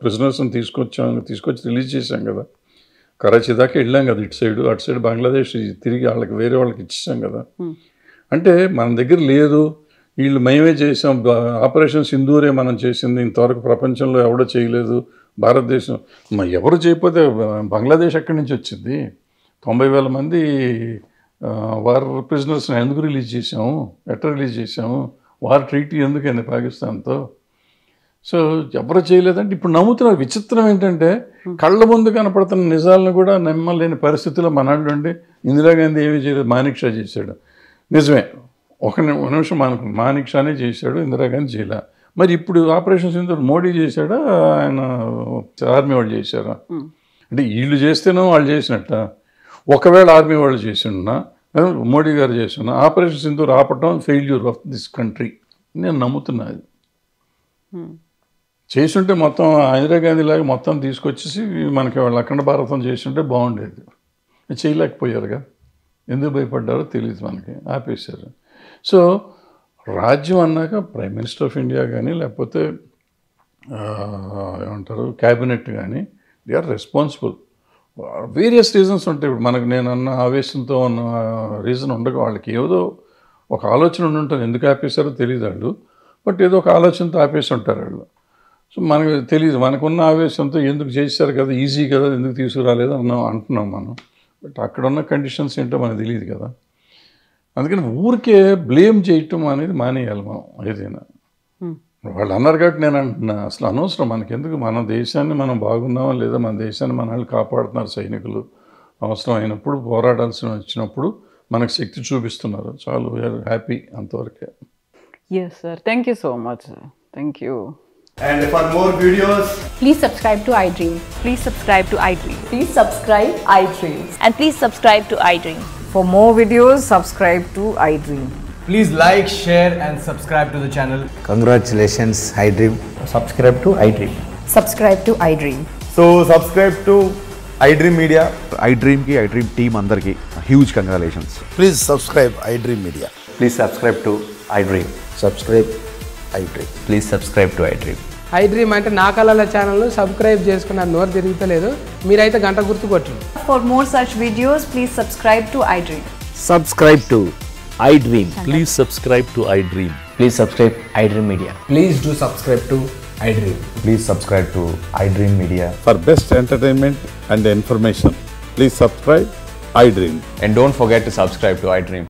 ప్రిజనర్స్ని తీసుకొచ్చి రిలీజ్ చేశాం కదా. కరాచీ దాకా వెళ్ళాం కదా, అటు సైడ్ బంగ్లాదేశ్ తిరిగి వాళ్ళకి వేరే వాళ్ళకి ఇచ్చేసాం కదా. అంటే మన దగ్గర లేదు, వీళ్ళు మేమే చేసాం, ఆపరేషన్ సింధూరే మనం చేసింది, ఇంతవరకు ప్రపంచంలో ఎవడో చేయలేదు భారతదేశం. ఎవరు చేయకపోతే బంగ్లాదేశ్ ఎక్కడి నుంచి వచ్చింది? 90,000 మంది వార్ ప్రిజనర్స్ని ఎందుకు రిలీజ్ చేసాము, ఎట్లా రిలీజ్ చేసాము, వార్ ట్రీటీ ఎందుకైంది పాకిస్తాన్తో? సో ఎవరు చేయలేదంటే ఇప్పుడు నమ్ముతున్నారు. విచిత్రం ఏంటంటే కళ్ళ ముందు కనపడుతున్న నిజాలను కూడా నమ్మలేని పరిస్థితుల్లో మనాళ్ళు ఉండి ఇందిరాగాంధీ ఏమీ చేయలేదు, మానిక్ షా చేశాడు. నిజమే, ఒక నిమిషం మనకు మానిక్ షానే చేశాడు, ఇందిరాగాంధీ చేయలే. మరి ఇప్పుడు ఆపరేషన్ సింధూర్ మోడీ చేశాడా, ఆయన ఆర్మీ వాళ్ళు చేశారా? అంటే వీళ్ళు చేస్తేనో వాళ్ళు చేసినట్ట. ఒకవేళ ఆర్మీ వాళ్ళు చేసినా మోడీ గారు చేసిన ఆపరేషన్ సింధూర్ ఆపటం ఫెయిల్యూర్ ఆఫ్ దిస్ కంట్రీ నేను నమ్ముతున్నా. అది చేసుంటే మొత్తం ఇందిరాగాంధీ లాగా మొత్తం తీసుకొచ్చేసి మనకి వాళ్ళు అఖండ భారతం చేస్తుంటే బాగుండేది. చేయలేకపోయారుగా, ఎందుకు భయపడ్డారో తెలియదు మనకి, ఆపేశారు. సో రాజ్యం అన్నాక ప్రైమ్ మినిస్టర్ ఆఫ్ ఇండియా కానీ లేకపోతే ఏమంటారు క్యాబినెట్ కానీ they are responsible. Various reasons ఉంటాయి. ఇప్పుడు మనకు నేను అన్న ఆవేశంతో ఉన్న రీజన్ ఉండగా వాళ్ళకి ఏదో ఒక ఆలోచన ఉండి ఉంటుంది, ఎందుకు ఆపేశారో తెలియదు వాళ్ళు, బట్ ఏదో ఒక ఆలోచనతో ఆపేసి ఉంటారు వాళ్ళు. సో మనకు తెలియదు, మనకున్న ఆవేశంతో ఎందుకు చేశారు కదా, ఈజీ కదా, ఎందుకు తీసుకురాలేదు అంటున్నాం మనం. బట్ అక్కడ ఉన్న కండిషన్స్ ఏంటో మనకు తెలియదు కదా. అందుకని ఊరికే బ్లేమ్ చేయటం అనేది మానేయాలి మనం ఏదైనా. వాళ్ళు అన్నారు కాబట్టి నేను అంటున్నా, అసలు అనవసరం మనకెందుకు. మన దేశాన్ని మనం బాగున్నామా లేదా, మన దేశాన్ని మన వాళ్ళు కాపాడుతున్నారు సైనికులు, అవసరం అయినప్పుడు పోరాడాల్సి వచ్చినప్పుడు మనకు శక్తి చూపిస్తున్నారు, చాలు, వీఆర్ హ్యాపీ, అంతవరకే. Yes sir, thank you so much sir. Thank you. And for more videos, Please subscribe to iDream. Please subscribe to iDream. Please subscribe iDream. And please subscribe to iDream. For more videos, subscribe to iDream. please like, share and subscribe to the channel. Congratulations, iDream. Subscribe to iDream. Subscribe to iDream. So subscribe to iDream Media. iDream ki iDream team andarki huge congratulations. Please subscribe iDream Media. Please subscribe to iDream. Subscribe iDream. Please subscribe to iDream. iDream అంటే నా కళల ఛానల్ను subscribe చేసుకున్న నోరు తిరుగుతలేదు, మీరైతే గంట గుర్తు కొట్టండి. For more such videos, please subscribe to iDream. Subscribe to iDream. Please subscribe to iDream. Please subscribe iDream Media. Please do subscribe to iDream. Please subscribe to iDream Media. For best entertainment and information, please subscribe iDream. And don't forget to subscribe to iDream.